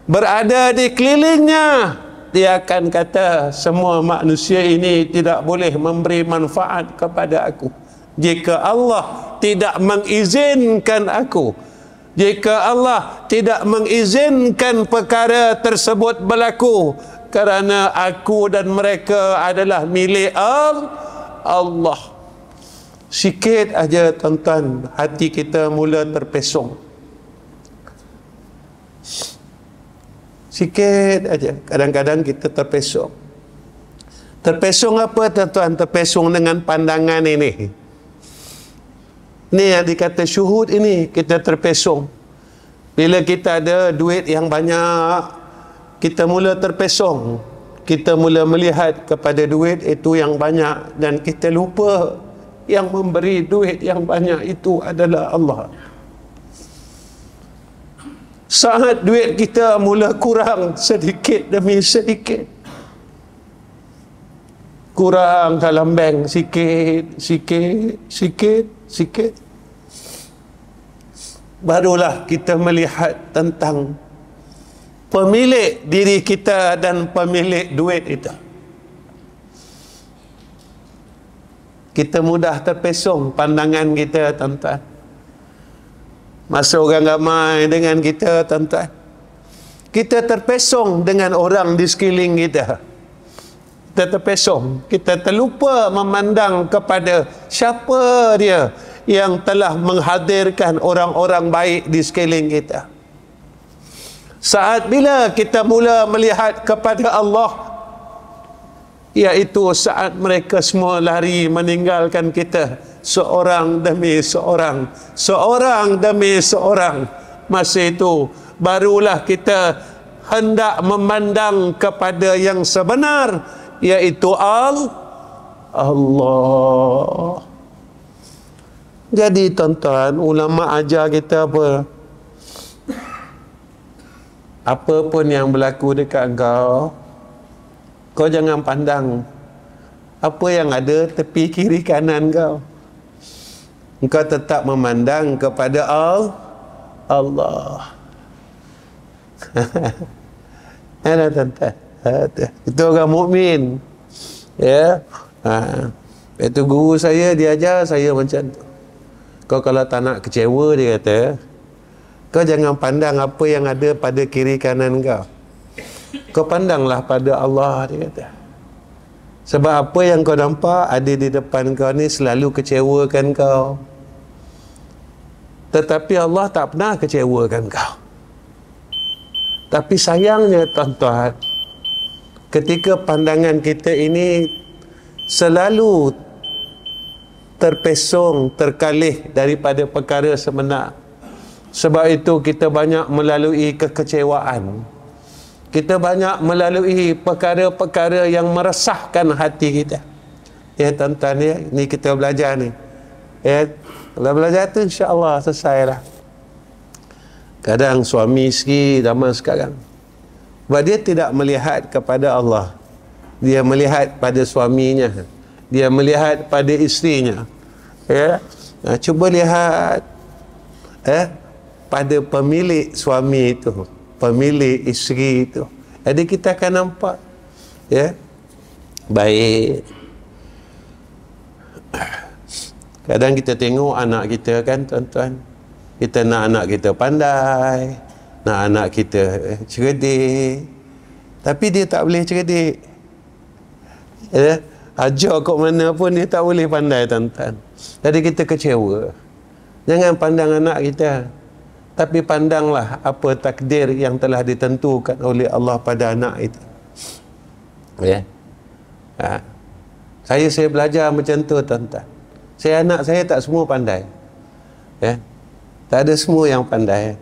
berada di kelilingnya, dia akan kata, semua manusia ini tidak boleh memberi manfaat kepada aku jika Allah tidak mengizinkan aku, jika Allah tidak mengizinkan perkara tersebut berlaku, kerana aku dan mereka adalah milik Allah. Sikit aja tuan-tuan, hati kita mula terpesong. Sikit aja, kadang-kadang kita terpesong. Terpesong apa tuan-tuan? Terpesong dengan pandangan ini. Ini yang dikata syuhud ini, kita terpesong. Bila kita ada duit yang banyak, kita mula terpesong. Kita mula melihat kepada duit itu yang banyak, dan kita lupa yang memberi duit yang banyak itu adalah Allah. Saat duit kita mula kurang sedikit demi sedikit, kurang dalam bank sikit, barulah kita melihat tentang pemilik diri kita dan pemilik duit itu. Kita mudah terpesong pandangan kita, tuan-tuan. Masa orang ramai dengan kita, tuan-tuan, kita terpesong dengan orang di sekeliling kita. Kita terpesong, kita terlupa memandang kepada siapa dia yang telah menghadirkan orang-orang baik di sekeliling kita. Saat bila kita mula melihat kepada Allah, iaitu saat mereka semua lari meninggalkan kita, seorang demi seorang, seorang demi seorang. Masa itu barulah kita hendak memandang kepada yang sebenar, iaitu Allah. Jadi tuan-tuan, ulama ajar kita apa? Apa pun yang berlaku dekat kau, kau jangan pandang apa yang ada tepi kiri kanan kau. Engkau tetap memandang kepada Allah. Ada tuan-tuan, itu orang mukmin. Ya. Itu guru saya, dia ajar saya macam tu. Kau kalau tak nak kecewa, dia kata, kau jangan pandang apa yang ada pada kiri kanan kau. Kau pandanglah pada Allah, dia kata. Sebab apa yang kau nampak ada di depan kau ni selalu kecewakan kau. Tetapi Allah tak pernah kecewakan kau. Tapi sayangnya tuan-tuan, ketika pandangan kita ini selalu terpesong, terkalih daripada perkara sebenar. Sebab itu kita banyak melalui kekecewaan. Kita banyak melalui perkara-perkara yang meresahkan hati kita. Ya tuan-tuan, ya, ni kita belajar ni. Ya, kalau belajar tu insya-Allah selesailah. Kadang suami isteri zaman sekarang, sebab dia tidak melihat kepada Allah, dia melihat pada suaminya, dia melihat pada isterinya. Ya, cuba lihat pada pemilik suami itu, pemilik isteri itu. Jadi kita akan nampak, ya, baik. Kadang kita tengok anak kita kan tuan-tuan, kita nak anak kita pandai, nak anak kita cerdik, tapi dia tak boleh cerdik. Ya, ajar kat mana pun dia tak boleh pandai tuan-tuan. Jadi kita kecewa. Jangan pandang anak kita, tapi pandanglah apa takdir yang telah ditentukan oleh Allah pada anak itu. Ya. Saya belajar macam tu tuan-tuan. Anak saya tak semua pandai. Ya. Tak ada semua yang pandai.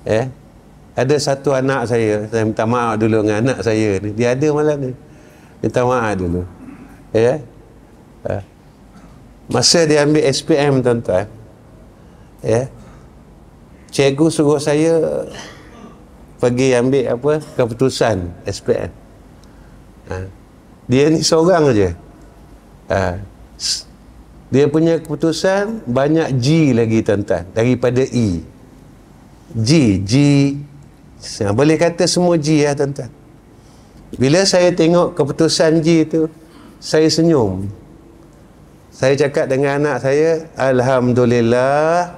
Ya. Ada satu anak saya minta maaf dulu dengan anak saya ni. Dia ada malam ni. Minta maaf dulu. Ya. Masa dia ambil SPM tuan-tuan. Ya. Cikgu suruh saya pergi ambil apa keputusan SPM. Dia ni seorang aja. Dia punya keputusan banyak G lagi tuan-tuan daripada E. G. Boleh kata semua G ya tuan-tuan. Bila saya tengok keputusan G tu, saya senyum. Saya cakap dengan anak saya, Alhamdulillah,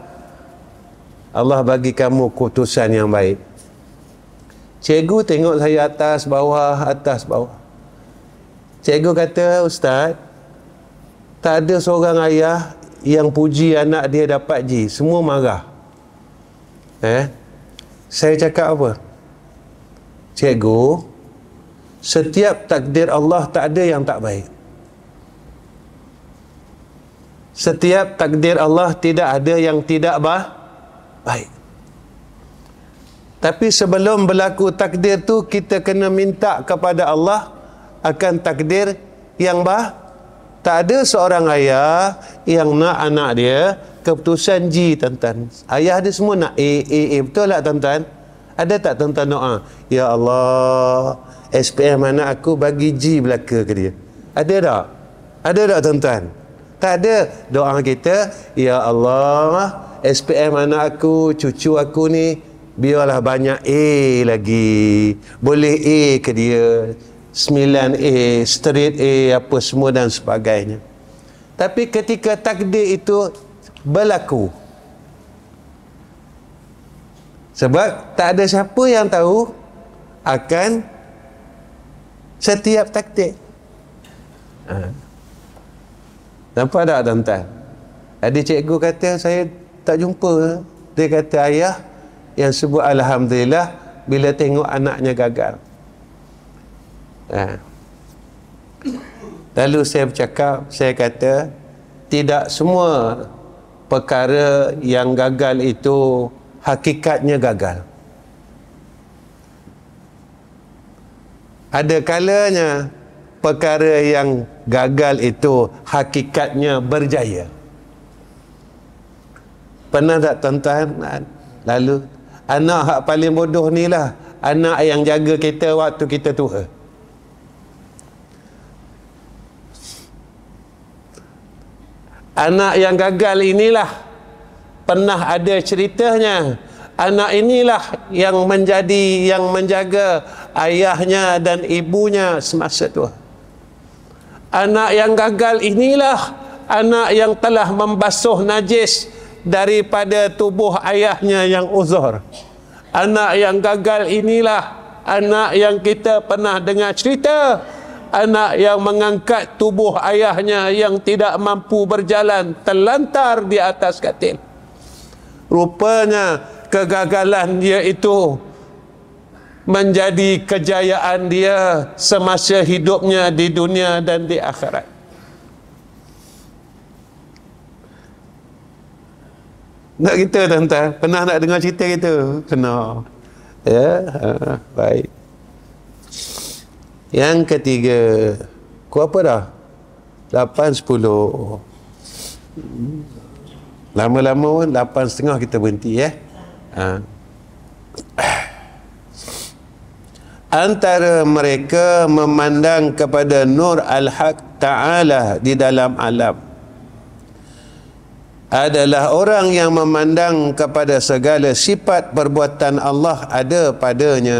Allah bagi kamu keputusan yang baik. Cikgu tengok saya atas bawah. Cikgu kata, Ustaz, tak ada seorang ayah yang puji anak dia dapat G. Semua marah. Saya cakap apa? Cikgu, setiap takdir Allah tak ada yang tak baik. Setiap takdir Allah tidak ada yang tidak baik. Tapi sebelum berlaku takdir tu, kita kena minta kepada Allah akan takdir yang tak ada seorang ayah yang nak anak dia keputusan G, tuan-tuan. Ayah dia semua nak A. Betul tak, tuan-tuan? Ada tak tuan-tuan doa? Ya Allah, SPM anak aku bagi G belaka ke dia. Ada tak? Ada tak, tuan-tuan? Tak ada. Doa kita, Ya Allah, SPM anak aku, cucu aku ni, biarlah banyak A lagi. Boleh A ke dia. 9A, straight A, apa semua dan sebagainya. Tapi ketika takdir itu berlaku, sebab tak ada siapa yang tahu akan setiap takdir. Nampak tak, tuan-tuan? Ada cikgu kata, saya tak jumpa. Dia kata, ayah yang sebut Alhamdulillah bila tengok anaknya gagal. Lalu saya bercakap, saya kata, tidak semua perkara yang gagal itu hakikatnya gagal. Ada kalanya perkara yang gagal itu hakikatnya berjaya. Pernah tak, tuan-tuan? Lalu anak hak paling bodoh ni lah anak yang jaga kita waktu kita tua. Anak yang gagal inilah pernah ada ceritanya. Anak inilah yang menjaga ayahnya dan ibunya semasa tua. Anak yang gagal inilah anak yang telah membasuh najis daripada tubuh ayahnya yang uzur. Anak yang gagal inilah anak yang kita pernah dengar cerita, anak yang mengangkat tubuh ayahnya yang tidak mampu berjalan terlantar di atas katil. Rupanya kegagalan dia itu menjadi kejayaan dia semasa hidupnya di dunia dan di akhirat. Nak kita, tuan-tuan? Pernah nak dengar cerita kita? Pernah. Ya, baik. Yang ketiga, apa dah? 8, 10. Lama-lama pun 8.30 kita berhenti ya. Antara mereka memandang kepada Nur Al-Haq Ta'ala di dalam alam adalah orang yang memandang kepada segala sifat perbuatan Allah ada padanya.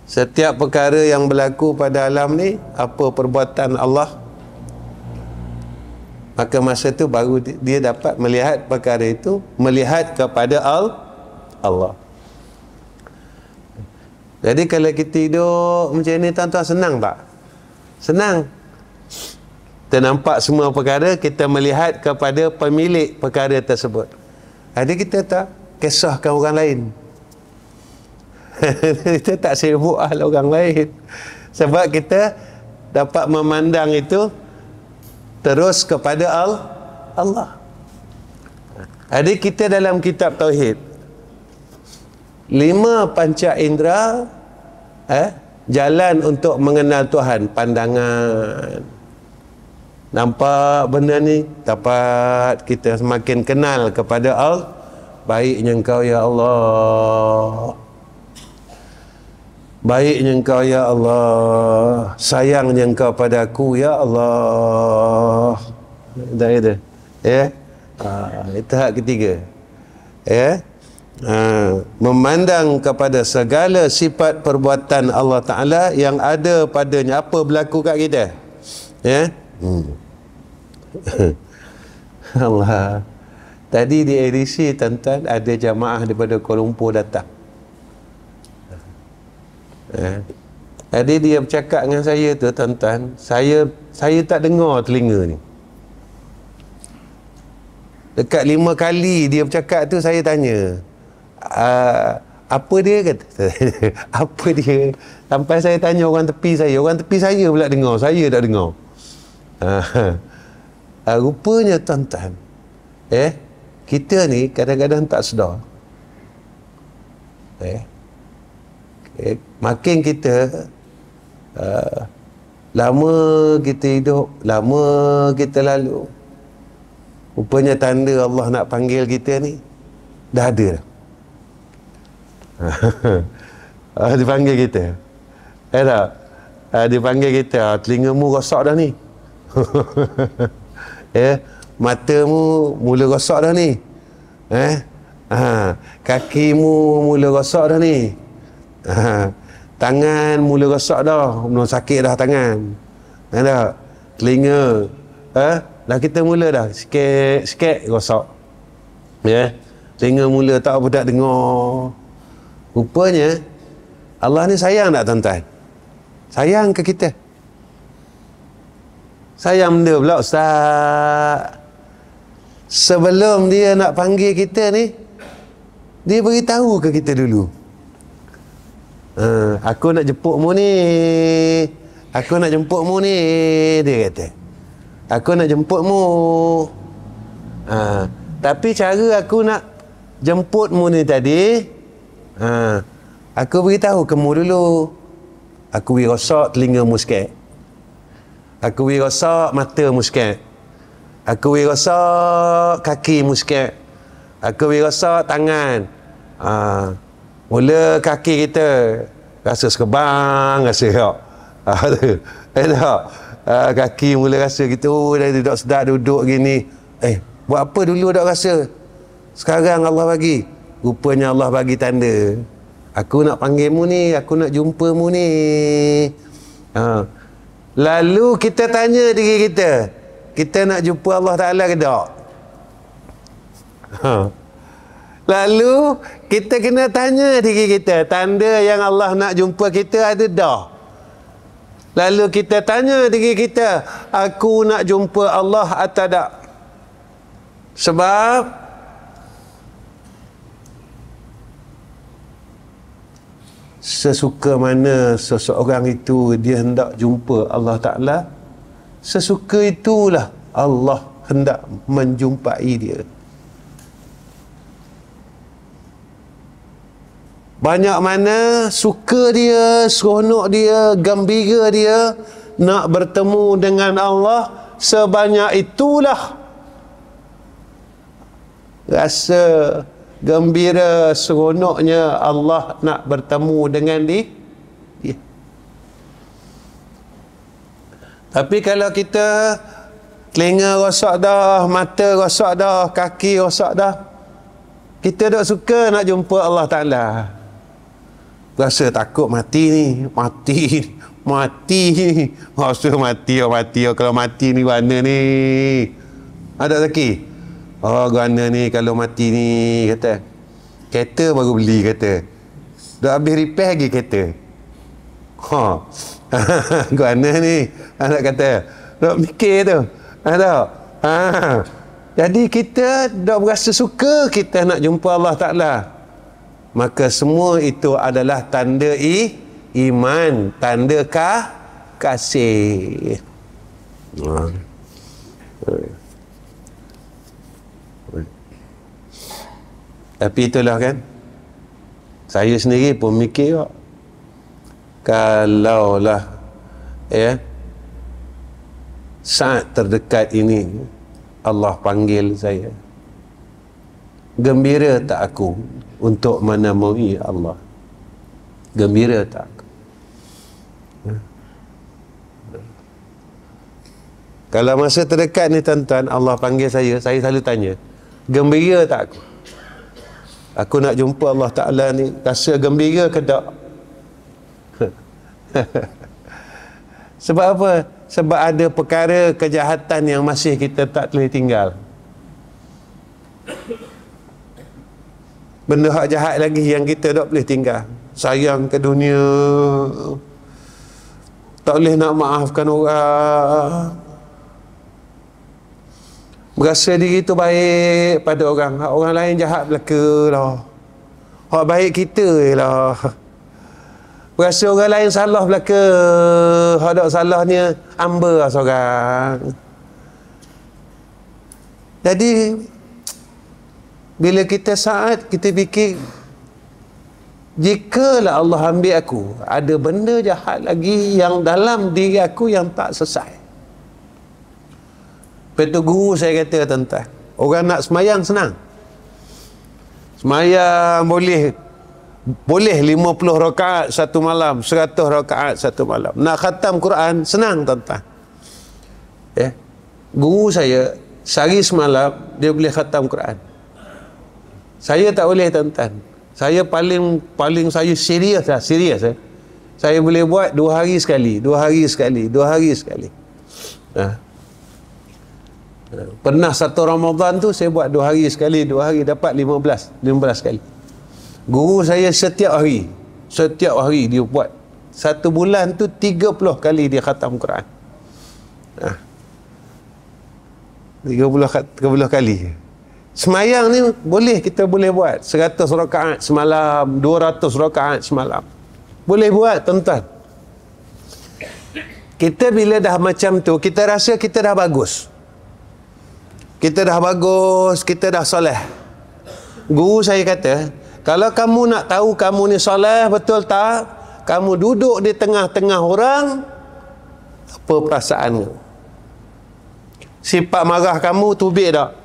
Setiap perkara yang berlaku pada alam ni, apa perbuatan Allah, maka masa tu baru dia dapat melihat perkara itu, melihat kepada Allah. Jadi kalau kita hidup macam ni, tuan-tuan, senang tak? Senang. Kita nampak semua perkara, kita melihat kepada pemilik perkara tersebut. Jadi kita tak kisahkan orang lain. Kita tak sibuk orang lain. Sebab kita dapat memandang itu terus kepada Allah. Jadi kita dalam kitab Tauhid, 5 panca indera jalan untuk mengenal Tuhan. Pandangan, nampak benda ni, dapat kita semakin kenal kepada Allah. Baiknya Engkau ya Allah. Baiknya Engkau ya Allah, sayangnya Engkau padaku ya Allah. Tak itu. Ya. Itu hak ketiga. Ya. Memandang kepada segala sifat perbuatan Allah Ta'ala yang ada padanya, apa berlaku kat kita. Ya. Allah. Tadi di edisi tuan-tuan ada jamaah daripada Kuala Lumpur datang. Jadi dia bercakap dengan saya tu tuan-tuan, saya tak dengar telinga ni. Dekat 5 kali dia bercakap tu saya tanya, apa dia kata? Apa dia? Sampai saya tanya orang tepi saya pula dengar, saya tak dengar. Rupanya tuan-tuan, kita ni kadang-kadang tak sedar. Makin kita lama kita hidup, lama kita lalu, rupanya tanda Allah nak panggil kita ni dah ada dah. Dia panggil kita, tak? Dia panggil kita, telingamu rosak dah ni. Matamu mula rosak dah ni. Kakimu mula rosak dah ni. Tangan mula rosak dah, mula sakit dah tangan. Ada telinga, dah kita mula dah sikit rosak. Telinga mula tak apa tak dengar. Rupanya Allah ni sayang tak tuan-tuan? Sayang ke kita? Sayang benda pula Ustaz. Sebelum dia nak panggil kita ni, dia beritahu ke kita dulu, aku nak jemputmu ni, aku nak jemputmu ni, dia kata, aku nak jemputmu. Tapi cara aku nak jemputmu ni tadi, aku beritahu kamu dulu. Aku beri rosak telingamu sikit, aku beri rosak matamu sikit, aku beri rosak kakimu sikit, aku beri rosak tangan. Mula kaki kita rasa sekebang, rasa kaki mula rasa kita, dah duduk sedap duduk gini. Buat apa dulu dah rasa, sekarang Allah bagi. Rupanya Allah bagi tanda, aku nak panggilmu ni, aku nak jumpamu ni. Lalu kita tanya diri kita nak jumpa Allah Ta'ala ke tak? Lalu kita kena tanya diri kita, tanda yang Allah nak jumpa kita ada dah? Lalu kita tanya diri kita, aku nak jumpa Allah atau tak? Sebab sesuka mana seseorang itu dia hendak jumpa Allah Ta'ala, sesuka itulah Allah hendak menjumpai dia. Banyak mana suka dia, seronok dia, gembira dia nak bertemu dengan Allah, sebanyak itulah rasa gembira, seronoknya Allah nak bertemu dengan dia. Tapi kalau kita telinga rosak dah, mata rosak dah, kaki rosak dah, kita tak suka nak jumpa Allah Ta'ala. Rasa takut mati ni, rasa mati. Kalau mati ni mana ni? Ada Zaki? Gana ni kalau mati ni, kata kereta baru beli, kata dah habis repair lagi kereta. Gana ni anak kata, nak mikir tu, ada. Jadi kita dah berasa suka kita nak jumpa Allah Ta'ala, maka semua itu adalah tanda iman, tanda kasih. Tapi itulah kan, saya sendiri pun mikir, kalaulah saat terdekat ini Allah panggil saya, gembira tak aku untuk menemui Allah? Gembira tak aku? Kalau masa terdekat ni tuan-tuan, Allah panggil saya selalu tanya, gembira tak aku? Aku nak jumpa Allah Ta'ala ni, rasa gembira ke tak? Sebab apa? Sebab ada perkara kejahatan yang masih kita tak boleh tinggal. Benda hak jahat lagi yang kita tak boleh tinggal. Sayang ke dunia, tak boleh nak maafkan orang, berasa diri tu baik pada orang, orang lain jahat belaka lah, hak baik kita lah. Berasa orang lain salah belaka, hak tak salahnya hamba lah seorang. Jadi bila kita saat kita fikir, jikalau Allah ambil aku, ada benda jahat lagi yang dalam diri aku yang tak selesai. Lepas tu guru saya kata, tuan-tuan, orang nak semayang senang. Semayang boleh 50 rakaat satu malam, 100 rakaat satu malam. Nak khatam Quran senang, tuan-tuan. Guru saya sehari semalam dia boleh khatam Quran. Saya tak boleh, tuan-tuan. Saya paling saya serius lah, serius. Saya boleh buat 2 hari sekali, 2 hari sekali, 2 hari sekali. Pernah satu Ramadan tu saya buat 2 hari sekali, 2 hari dapat 15 kali. Guru saya setiap hari dia buat. 1 bulan tu 30 kali dia khatam Quran. 30 kali. Semayang ni kita boleh buat 100 rakaat semalam, 200 rakaat semalam. Boleh buat, tuan-tuan. Kita bila dah macam tu, kita rasa kita dah bagus. Kita dah bagus, kita dah soleh. Guru saya kata, kalau kamu nak tahu kamu ni soleh betul tak, kamu duduk di tengah-tengah orang, apa perasaanmu? Sifat marah kamu tubik tak?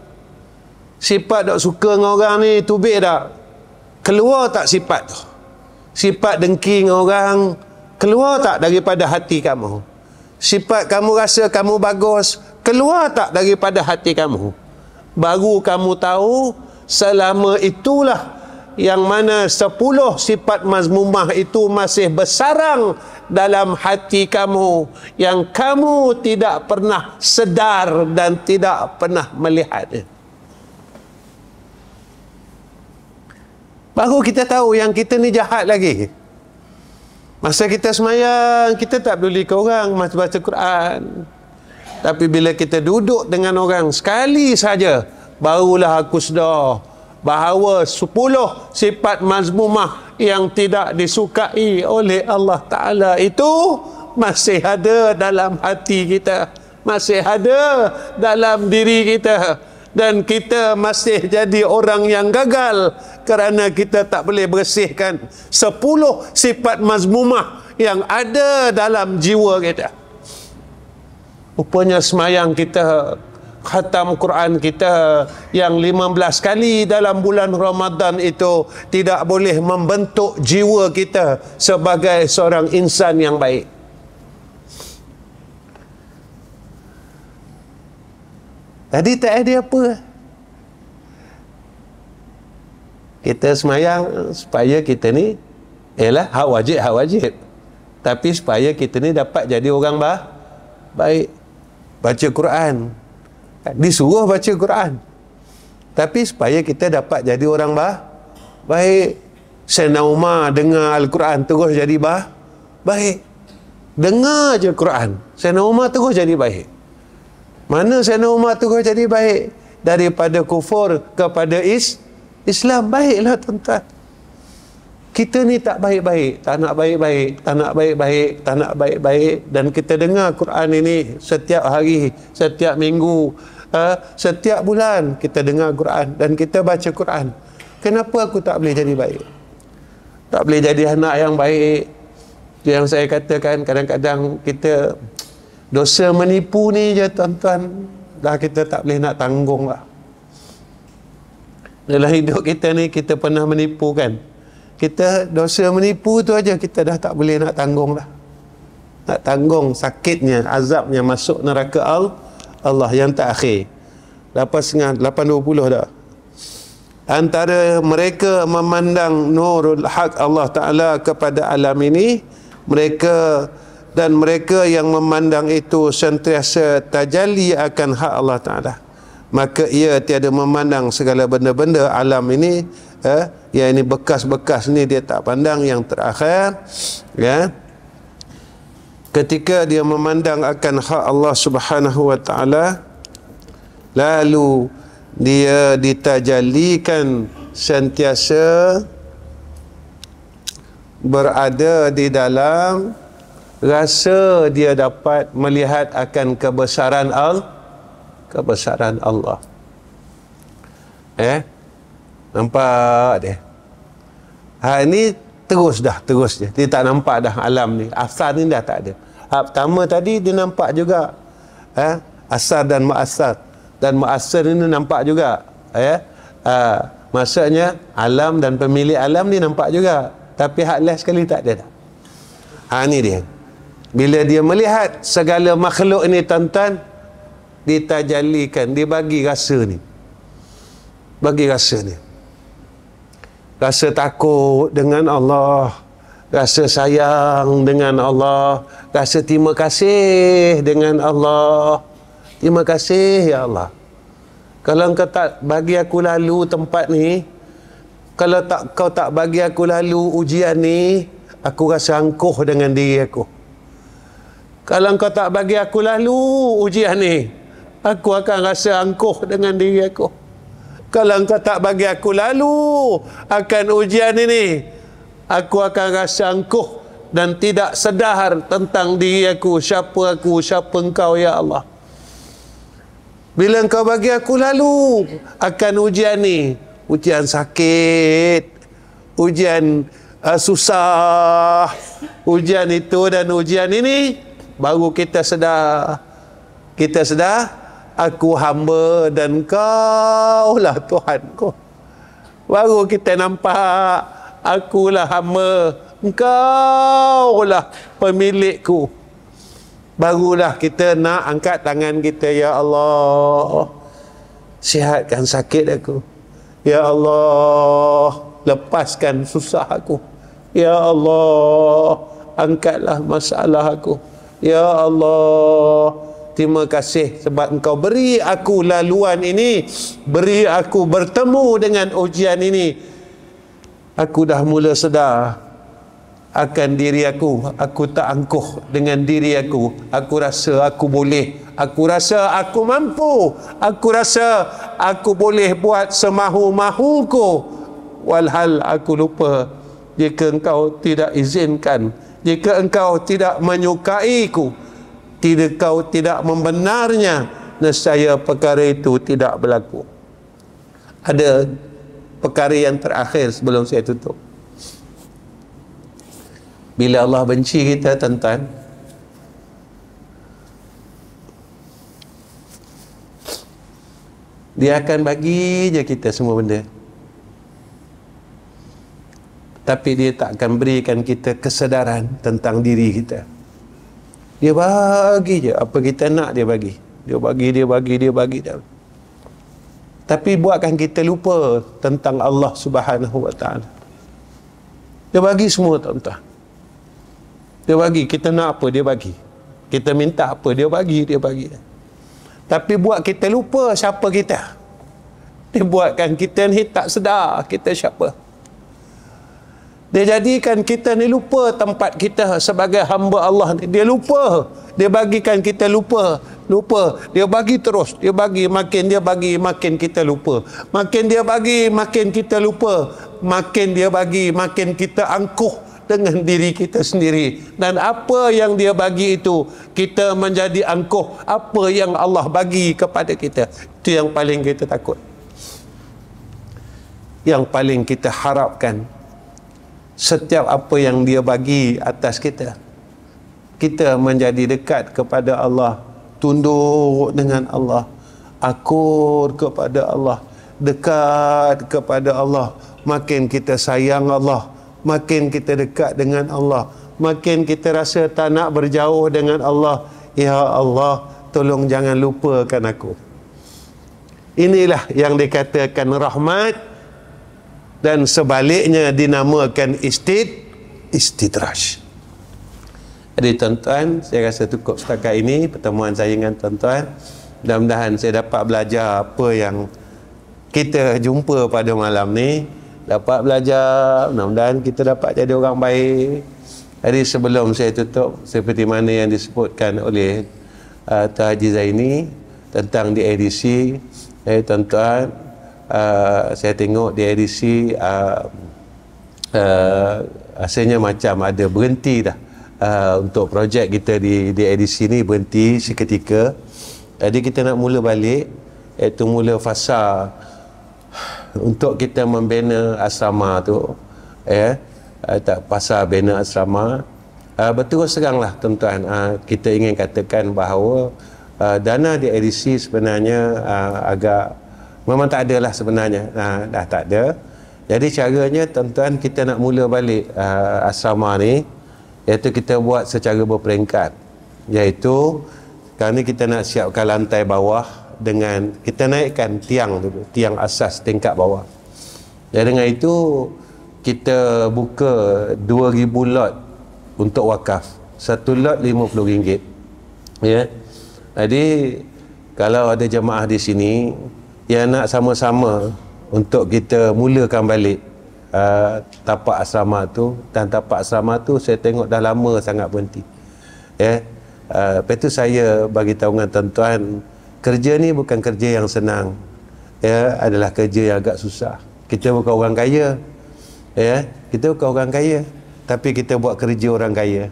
Sifat tak suka dengan orang ni tubik tak? Keluar tak sifat tu? Sifat dengki dengan orang keluar tak daripada hati kamu? Sifat kamu rasa kamu bagus keluar tak daripada hati kamu? Baru kamu tahu selama itulah yang mana 10 sifat mazmumah itu masih bersarang dalam hati kamu, yang kamu tidak pernah sedar dan tidak pernah melihatnya. Baru kita tahu yang kita ni jahat lagi. Masa kita semayang, kita tak peduli ke orang baca Quran. Tapi bila kita duduk dengan orang sekali saja, barulah aku sedar bahawa 10 sifat mazmumah yang tidak disukai oleh Allah Ta'ala itu masih ada dalam hati kita, masih ada dalam diri kita, dan kita masih jadi orang yang gagal kerana kita tak boleh bersihkan 10 sifat mazmumah yang ada dalam jiwa kita. Rupanya semayang kita, khatam Quran kita yang 15 kali dalam bulan Ramadan itu tidak boleh membentuk jiwa kita sebagai seorang insan yang baik. Tadi tak ada apa. Kita semayang supaya kita ni hak wajib. Tapi supaya kita ni dapat jadi orang baik. Baca Quran, disuruh baca Quran, tapi supaya kita dapat jadi orang baik. Sayyidina Umar dengar Al-Quran terus jadi baik. Dengar je Quran, Sayyidina Umar terus jadi baik. Mana Sayyidina Umar terus jadi baik? Daripada kufur kepada Islam. Baiklah, tuan-tuan. Kita ni tak baik-baik, tak nak baik-baik, tak nak baik-baik, dan kita dengar Quran ini setiap hari, setiap minggu, setiap bulan kita dengar Quran dan kita baca Quran. Kenapa aku tak boleh jadi baik? Tak boleh jadi anak yang baik? Itu yang saya katakan, kadang-kadang kita dosa menipu ni je, tuan-tuan, dah kita tak boleh nak tanggung lah. Dalam hidup kita ni kita pernah menipu kan? Kita dosa menipu tu aja kita dah tak boleh nak tanggung dah. nak tanggung sakitnya, azabnya masuk neraka Allah yang terakhir. 8.30, 8.20 dah. Antara mereka memandang nurul haq Allah Ta'ala kepada alam ini, mereka yang memandang itu sentiasa tajalli akan hak Allah Ta'ala, maka ia tiada memandang segala benda-benda alam ini, yang ini bekas-bekas ni dia tak pandang, yang terakhir, ya, ketika dia memandang akan hak Allah Subhanahu wa Ta'ala, lalu dia ditajallikan sentiasa berada di dalam rasa dia dapat melihat akan kebesaran Allah. Nampak dia. Ini terus je. Dia tak nampak dah alam ni. Asar ni dah tak ada. Pertama tadi dia nampak juga. Asar dan ma'asar. Dan ma'asar ini nampak juga. Maksudnya alam dan pemilik alam ni nampak juga. Tapi hak last sekali tak ada dah. Ni dia. Bila dia melihat segala makhluk ini, tuan-tuan, ditajallikan, dia bagi rasa ni. Rasa takut dengan Allah, rasa sayang dengan Allah, rasa terima kasih dengan Allah. Terima kasih ya Allah. Kalau engkau tak bagi aku lalu tempat ni, kalau kau tak bagi aku lalu ujian ni, aku rasa angkuh dengan diri aku. Kalau engkau tak bagi aku lalu ujian ni, aku akan rasa angkuh dengan diri aku. Kalau engkau tak bagi aku lalu akan ujian ini, aku akan rasa angkuh dan tidak sedar tentang diri aku, siapa engkau ya Allah. Bila engkau bagi aku lalu akan ujian ni, ujian sakit, ujian susah, ujian itu dan ujian ini, baru kita sedar, aku hamba dan kau lah Tuhanku. Baru kita nampak, akulah hamba, engkau lah pemilikku. Barulah kita nak angkat tangan kita, ya Allah, sihatkan sakit aku. Ya Allah, lepaskan susah aku. Ya Allah, angkatlah masalah aku. Ya Allah, terima kasih sebab engkau beri aku laluan ini, beri aku bertemu dengan ujian ini. Aku dah mula sedar akan diri aku tak angkuh dengan diri aku. Aku rasa aku boleh, aku rasa aku mampu, aku rasa aku boleh buat semahu-mahuku. Walhal aku lupa, jika engkau tidak izinkan, jika engkau tidak menyukaiku, kau tidak membenarnya, nescaya perkara itu tidak berlaku. Ada perkara yang terakhir sebelum saya tutup. Bila Allah benci kita, tuan-tuan, Dia akan bagi je kita semua benda, tapi Dia tak akan berikan kita kesedaran tentang diri kita. Dia bagi je apa kita nak, Dia bagi. Dia bagi. Tapi buatkan kita lupa tentang Allah Subhanahu wa Ta'ala. Dia bagi semua, tuan-tuan. Dia bagi, kita nak apa Dia bagi, kita minta apa Dia bagi. Tapi buat kita lupa siapa kita. Dia buatkan kita ni tak sedar kita siapa. Dia jadikan kita ni lupa tempat kita sebagai hamba Allah ni. Dia lupa, Dia bagikan kita lupa. Dia bagi terus, Dia bagi, makin kita lupa. Makin Dia bagi, makin kita lupa. Makin Dia bagi, makin kita angkuh dengan diri kita sendiri. Dan apa yang Dia bagi itu, kita menjadi angkuh apa yang Allah bagi kepada kita. Itu yang paling kita takut, yang paling kita harapkan. Setiap apa yang Dia bagi atas kita, kita menjadi dekat kepada Allah, tunduk dengan Allah, akur kepada Allah, dekat kepada Allah. Makin kita sayang Allah, makin kita dekat dengan Allah, makin kita rasa tak nak berjauh dengan Allah. Ya Allah, tolong jangan lupakan aku. Inilah yang dikatakan rahmat, dan sebaliknya dinamakan istidraj. Jadi tuan-tuan, saya rasa cukup setakat ini pertemuan saya dengan tuan-tuan. Mudah-mudahan saya dapat belajar apa yang kita jumpa pada malam ni, dapat belajar, mudah-mudahan kita dapat jadi orang baik. Jadi sebelum saya tutup, seperti mana yang disebutkan oleh Tuan Haji Zaini tentang di edisi, tuan-tuan, saya tengok di edisi rasanya macam ada berhenti dah. Untuk projek kita di edisi ni berhenti seketika. Jadi kita nak mula balik, iaitu mula fasa untuk kita membina asrama tu, tak pasal bina asrama. Berterus teranglah tuan-tuan, kita ingin katakan bahawa dana di edisi sebenarnya agak memang tak ada lah sebenarnya, dah tak ada. Jadi caranya tuan-tuan, kita nak mula balik asrama ni, iaitu kita buat secara berperingkat, iaitu kerana kita nak siapkan lantai bawah dengan kita naikkan tiang dulu, tiang asas tingkat bawah. Dan dengan itu kita buka 2,000 lot untuk wakaf. Satu lot RM50. Ya. Jadi kalau ada jemaah di sini yang nak sama-sama untuk kita mulakan balik tapak asrama tu, dan tapak asrama tu saya tengok dah lama sangat berhenti. Ya. Lepas tu saya bagi tahu dengan tuan-tuan, kerja ni bukan kerja yang senang. Ya, adalah kerja yang agak susah. Kita bukan orang kaya. Ya, kita bukan orang kaya, tapi kita buat kerja orang kaya.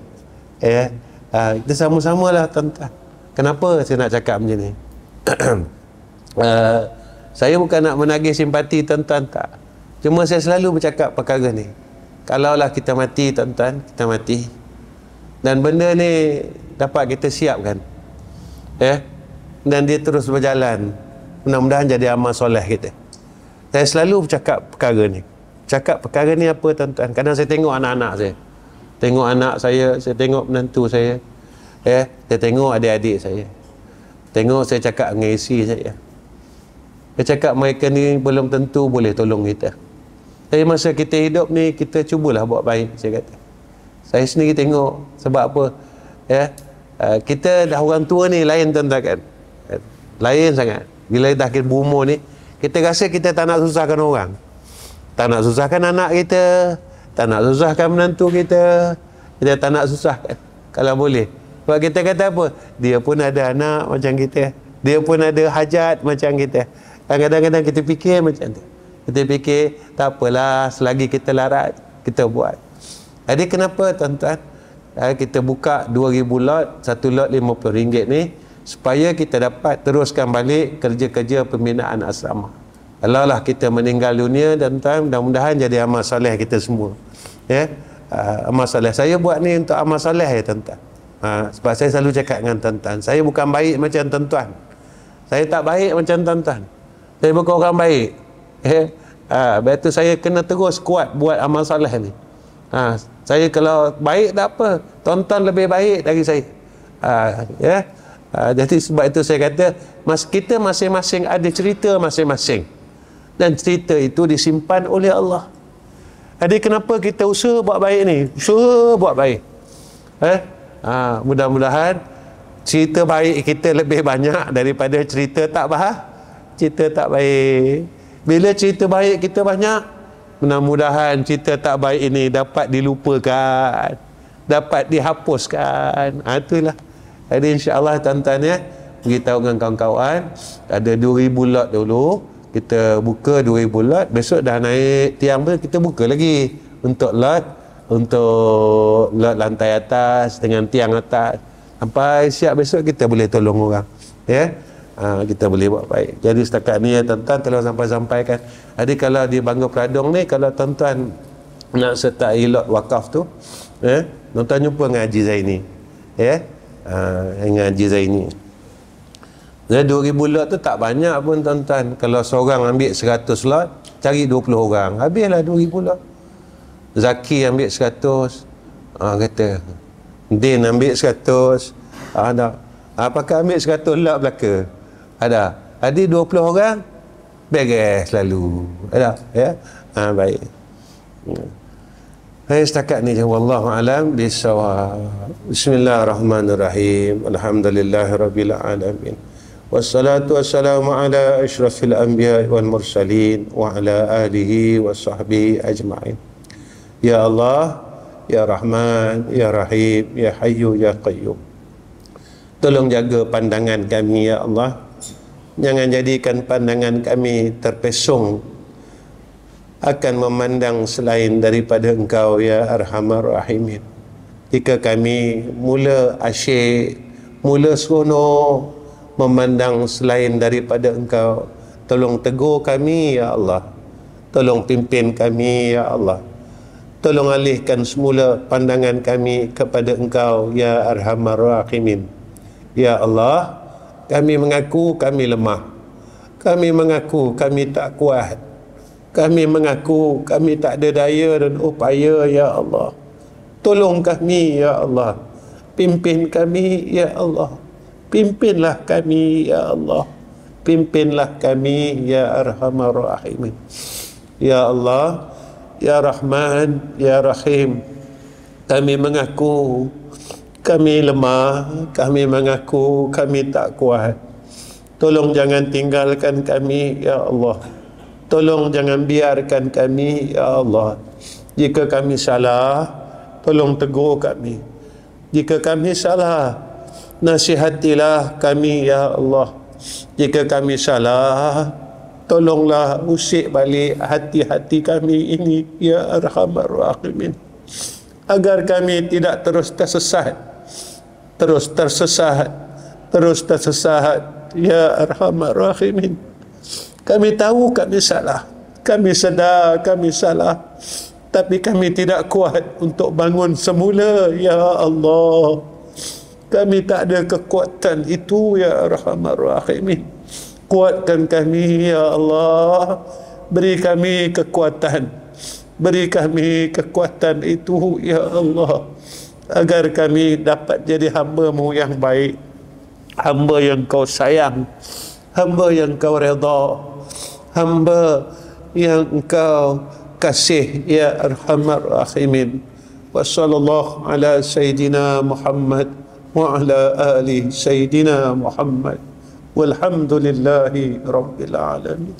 Ya. Kita sama-samalah tuan-tuan. Kenapa saya nak cakap macam ni? Saya bukan nak menagih simpati tuan-tuan, tak. Cuma saya selalu bercakap perkara ni. Kalaulah kita mati tuan-tuan, kita mati, dan benda ni dapat kita siapkan, dan dia terus berjalan, mudah-mudahan jadi amal soleh kita. Saya selalu bercakap perkara ni. Cakap perkara ni apa tuan-tuan? Kadang saya tengok anak-anak saya, tengok anak saya tengok menantu saya, saya tengok adik-adik saya, tengok saya cakap dengan isteri saya. Saya cakap mereka ni belum tentu boleh tolong kita. Tapi masa kita hidup ni, kita cubalah buat baik, saya kata. Saya sendiri tengok, sebab apa? Kita dah orang tua ni lain tuan-tuan kan? Lain sangat. Bila dah kita berumur ni, kita rasa kita tak nak susahkan orang. Tak nak susahkan anak kita, tak nak susahkan menantu kita, kita tak nak susahkan kalau boleh. Sebab kita kata apa? Dia pun ada anak macam kita, dia pun ada hajat macam kita. Kadang-kadang kita fikir macam tu. Kita fikir, tak apalah, selagi kita larat, kita buat. Jadi kenapa tuan-tuan, kita buka 2,000 lot, satu lot RM50 ni, supaya kita dapat teruskan balik kerja-kerja pembinaan asrama. Kalau lah kita meninggal dunia, dan mudah-mudahan jadi amal soleh kita semua. Amal soleh. Saya buat ni untuk amal soleh ya tuan-tuan. Sebab saya selalu cakap dengan tuan-tuan, saya bukan baik macam tuan-tuan. Saya tak baik macam tuan-tuan. Saya bukan orang baik. Lepas tu saya kena terus kuat buat amal soleh ni. Saya kalau baik tak apa, tuan-tuan lebih baik dari saya. Jadi sebab itu saya kata, kita masing-masing ada cerita masing-masing, dan cerita itu disimpan oleh Allah. Jadi kenapa kita usaha buat baik ni? Usaha buat baik. Mudah-mudahan cerita baik kita lebih banyak daripada cerita tak baik. Bila cerita baik kita banyak, mudah-mudahan cerita tak baik ini dapat dilupakan, dapat dihapuskan. Itulah. Jadi insya-Allah tuan-tuan beritahu dengan kawan-kawan, ada 2,000 lot dulu, kita buka 2,000 lot, besok dah naik tiang tu, kita buka lagi untuk lot lantai atas dengan tiang atas. Sampai siap besok kita boleh tolong orang. Kita boleh buat baik. Jadi setakat ni tuan-tuan tolong sampaikan. Jadi kalau di Bangga Peradong ni, kalau tuan-tuan nak sertai lot wakaf tu, tuan-tuan jumpa dengan Haji Zaini. Dengan Haji Zaini. Jadi 2,000 lot tu tak banyak pun tuan-tuan. Kalau seorang ambil 100 lot, cari 20 orang, habislah 2,000 lot. Zaki ambil 100, Kata, Din ambil 100. Ada. Apakah ambil 100 lah belaka? Ada. Adik 20 orang, beres lalu. Ada. Ya? Baik. Hai, setakat ni je, wallahu alam bisawab. Bismillahirrahmanirrahim. Alhamdulillahirabbil alamin. Wassalatu wassalamu ala asyrafil anbiya wal mursalin wa ala alihi wa sahbihi ajma'in. Ya Allah, ya Rahman, ya Rahim, ya Hayyu, ya Qayyum. Tolong jaga pandangan kami, ya Allah. Jangan jadikan pandangan kami terpesong akan memandang selain daripada Engkau, ya Arhamar Rahimin. Jika kami mula asyik, mula seronok memandang selain daripada Engkau, tolong tegur kami, ya Allah. Tolong pimpin kami, ya Allah. Tolong alihkan semula pandangan kami kepada Engkau, ya Arhamar Rahimin. Ya Allah, kami mengaku kami lemah. Kami mengaku kami tak kuat. Kami mengaku kami tak ada daya dan upaya, ya Allah. Tolong kami, ya Allah. Pimpin kami, ya Allah. Pimpinlah kami, ya Allah. Pimpinlah kami, ya Arhamar Rahimin. Ya Allah, ya Rahman, ya Rahim. Kami mengaku kami lemah. Kami mengaku kami tak kuat. Tolong jangan tinggalkan kami, ya Allah. Tolong jangan biarkan kami, ya Allah. Jika kami salah, tolong tegur kami. Jika kami salah, nasihatilah kami, ya Allah. Jika kami salah, tolonglah usik balik hati-hati kami ini, ya Arhamar Rahimin. Agar kami tidak terus tersesat, terus tersesat, terus tersesat, ya Arhamar Rahimin. Kami tahu kami salah, kami sedar kami salah, tapi kami tidak kuat untuk bangun semula, ya Allah. Kami tak ada kekuatan itu, ya Arhamar Rahimin. Kuatkan kami, ya Allah. Beri kami kekuatan. Beri kami kekuatan itu, ya Allah. Agar kami dapat jadi hamba-Mu yang baik. Hamba yang Kau sayang. Hamba yang Kau redha. Hamba yang Engkau kasih, ya Arhamar Rahimin. Wa sallallahu ala Sayyidina Muhammad wa ala ali Sayyidina Muhammad. Walhamdulillahi Rabbil Alamin.